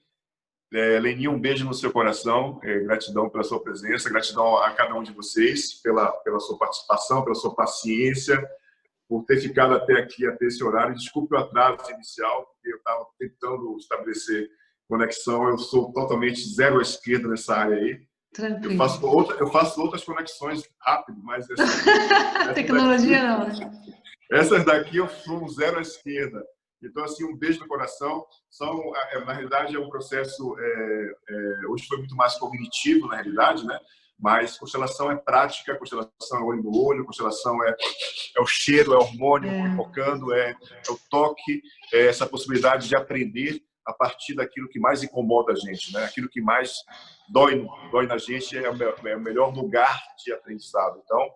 Leninha, um beijo no seu coração. Gratidão pela sua presença, gratidão a cada um de vocês pela sua participação, pela sua paciência, por ter ficado até aqui, até esse horário. Desculpe o atraso inicial, porque eu estava tentando estabelecer conexão. Eu sou totalmente zero à esquerda nessa área aí. Tranquilo. Eu faço outras conexões rápido, mas tecnologia não, né? Essas daqui eu sou um zero à esquerda. Então, assim, um beijo no coração. Na realidade, é um processo... hoje foi muito mais cognitivo, na realidade, né? Mas constelação é prática, constelação é olho no olho, constelação é o cheiro, é o hormônio focando, é o toque, essa possibilidade de aprender a partir daquilo que mais incomoda a gente, né? Aquilo que mais dói na gente é o melhor lugar de aprendizado. Então,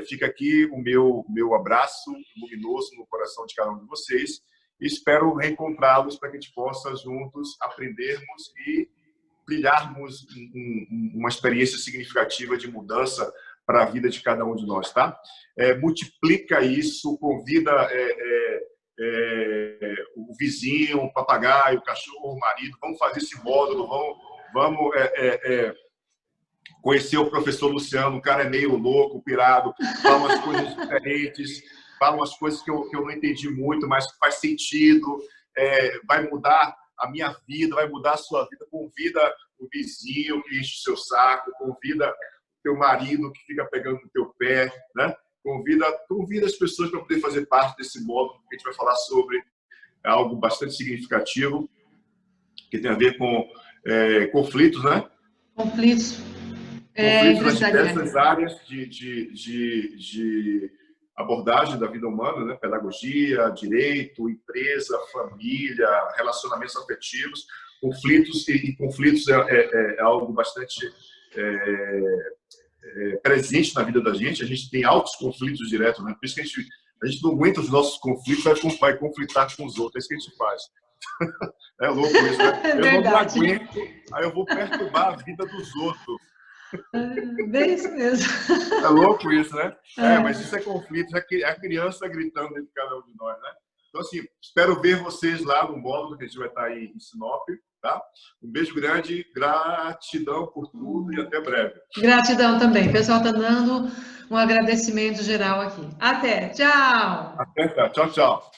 fica aqui o meu abraço luminoso no coração de cada um de vocês e espero reencontrá-los para que a gente possa juntos aprendermos e brilharmos uma experiência significativa de mudança para a vida de cada um de nós, tá? Multiplica isso, convida o vizinho, o papagaio, o cachorro, o marido, vamos fazer esse módulo, vamos conhecer o professor Luciano, o cara é meio louco, pirado, fala umas coisas diferentes, fala umas coisas que eu não entendi muito, mas que faz sentido, vai mudar a minha vida, vai mudar a sua vida. Convida o vizinho que enche o seu saco, convida o teu marido que fica pegando no teu pé, né? Convida as pessoas para poder fazer parte desse módulo, que a gente vai falar sobre algo bastante significativo, que tem a ver com conflitos, né? Conflitos Conflitos nas empresariais. diversas áreas de abordagem da vida humana, né? Pedagogia, direito, empresa, família, relacionamentos afetivos. Conflitos é algo bastante presente na vida da gente. A gente tem altos conflitos diretos, né? Por isso que a gente não aguenta os nossos conflitos, vai conflitar com os outros. É isso que a gente faz. É louco isso, né? É eu verdade. não aguento, aí eu vou perturbar a vida dos outros. Bem isso mesmo. É louco isso, né? Mas isso é conflito, é a criança gritando dentro de cada um de nós, né? Então, assim, espero ver vocês lá no módulo que a gente vai estar aí em Sinop, tá? Um beijo grande, gratidão por tudo e até breve. Gratidão também. O pessoal está dando um agradecimento geral aqui. Até, tchau! Até, tá. Tchau, tchau.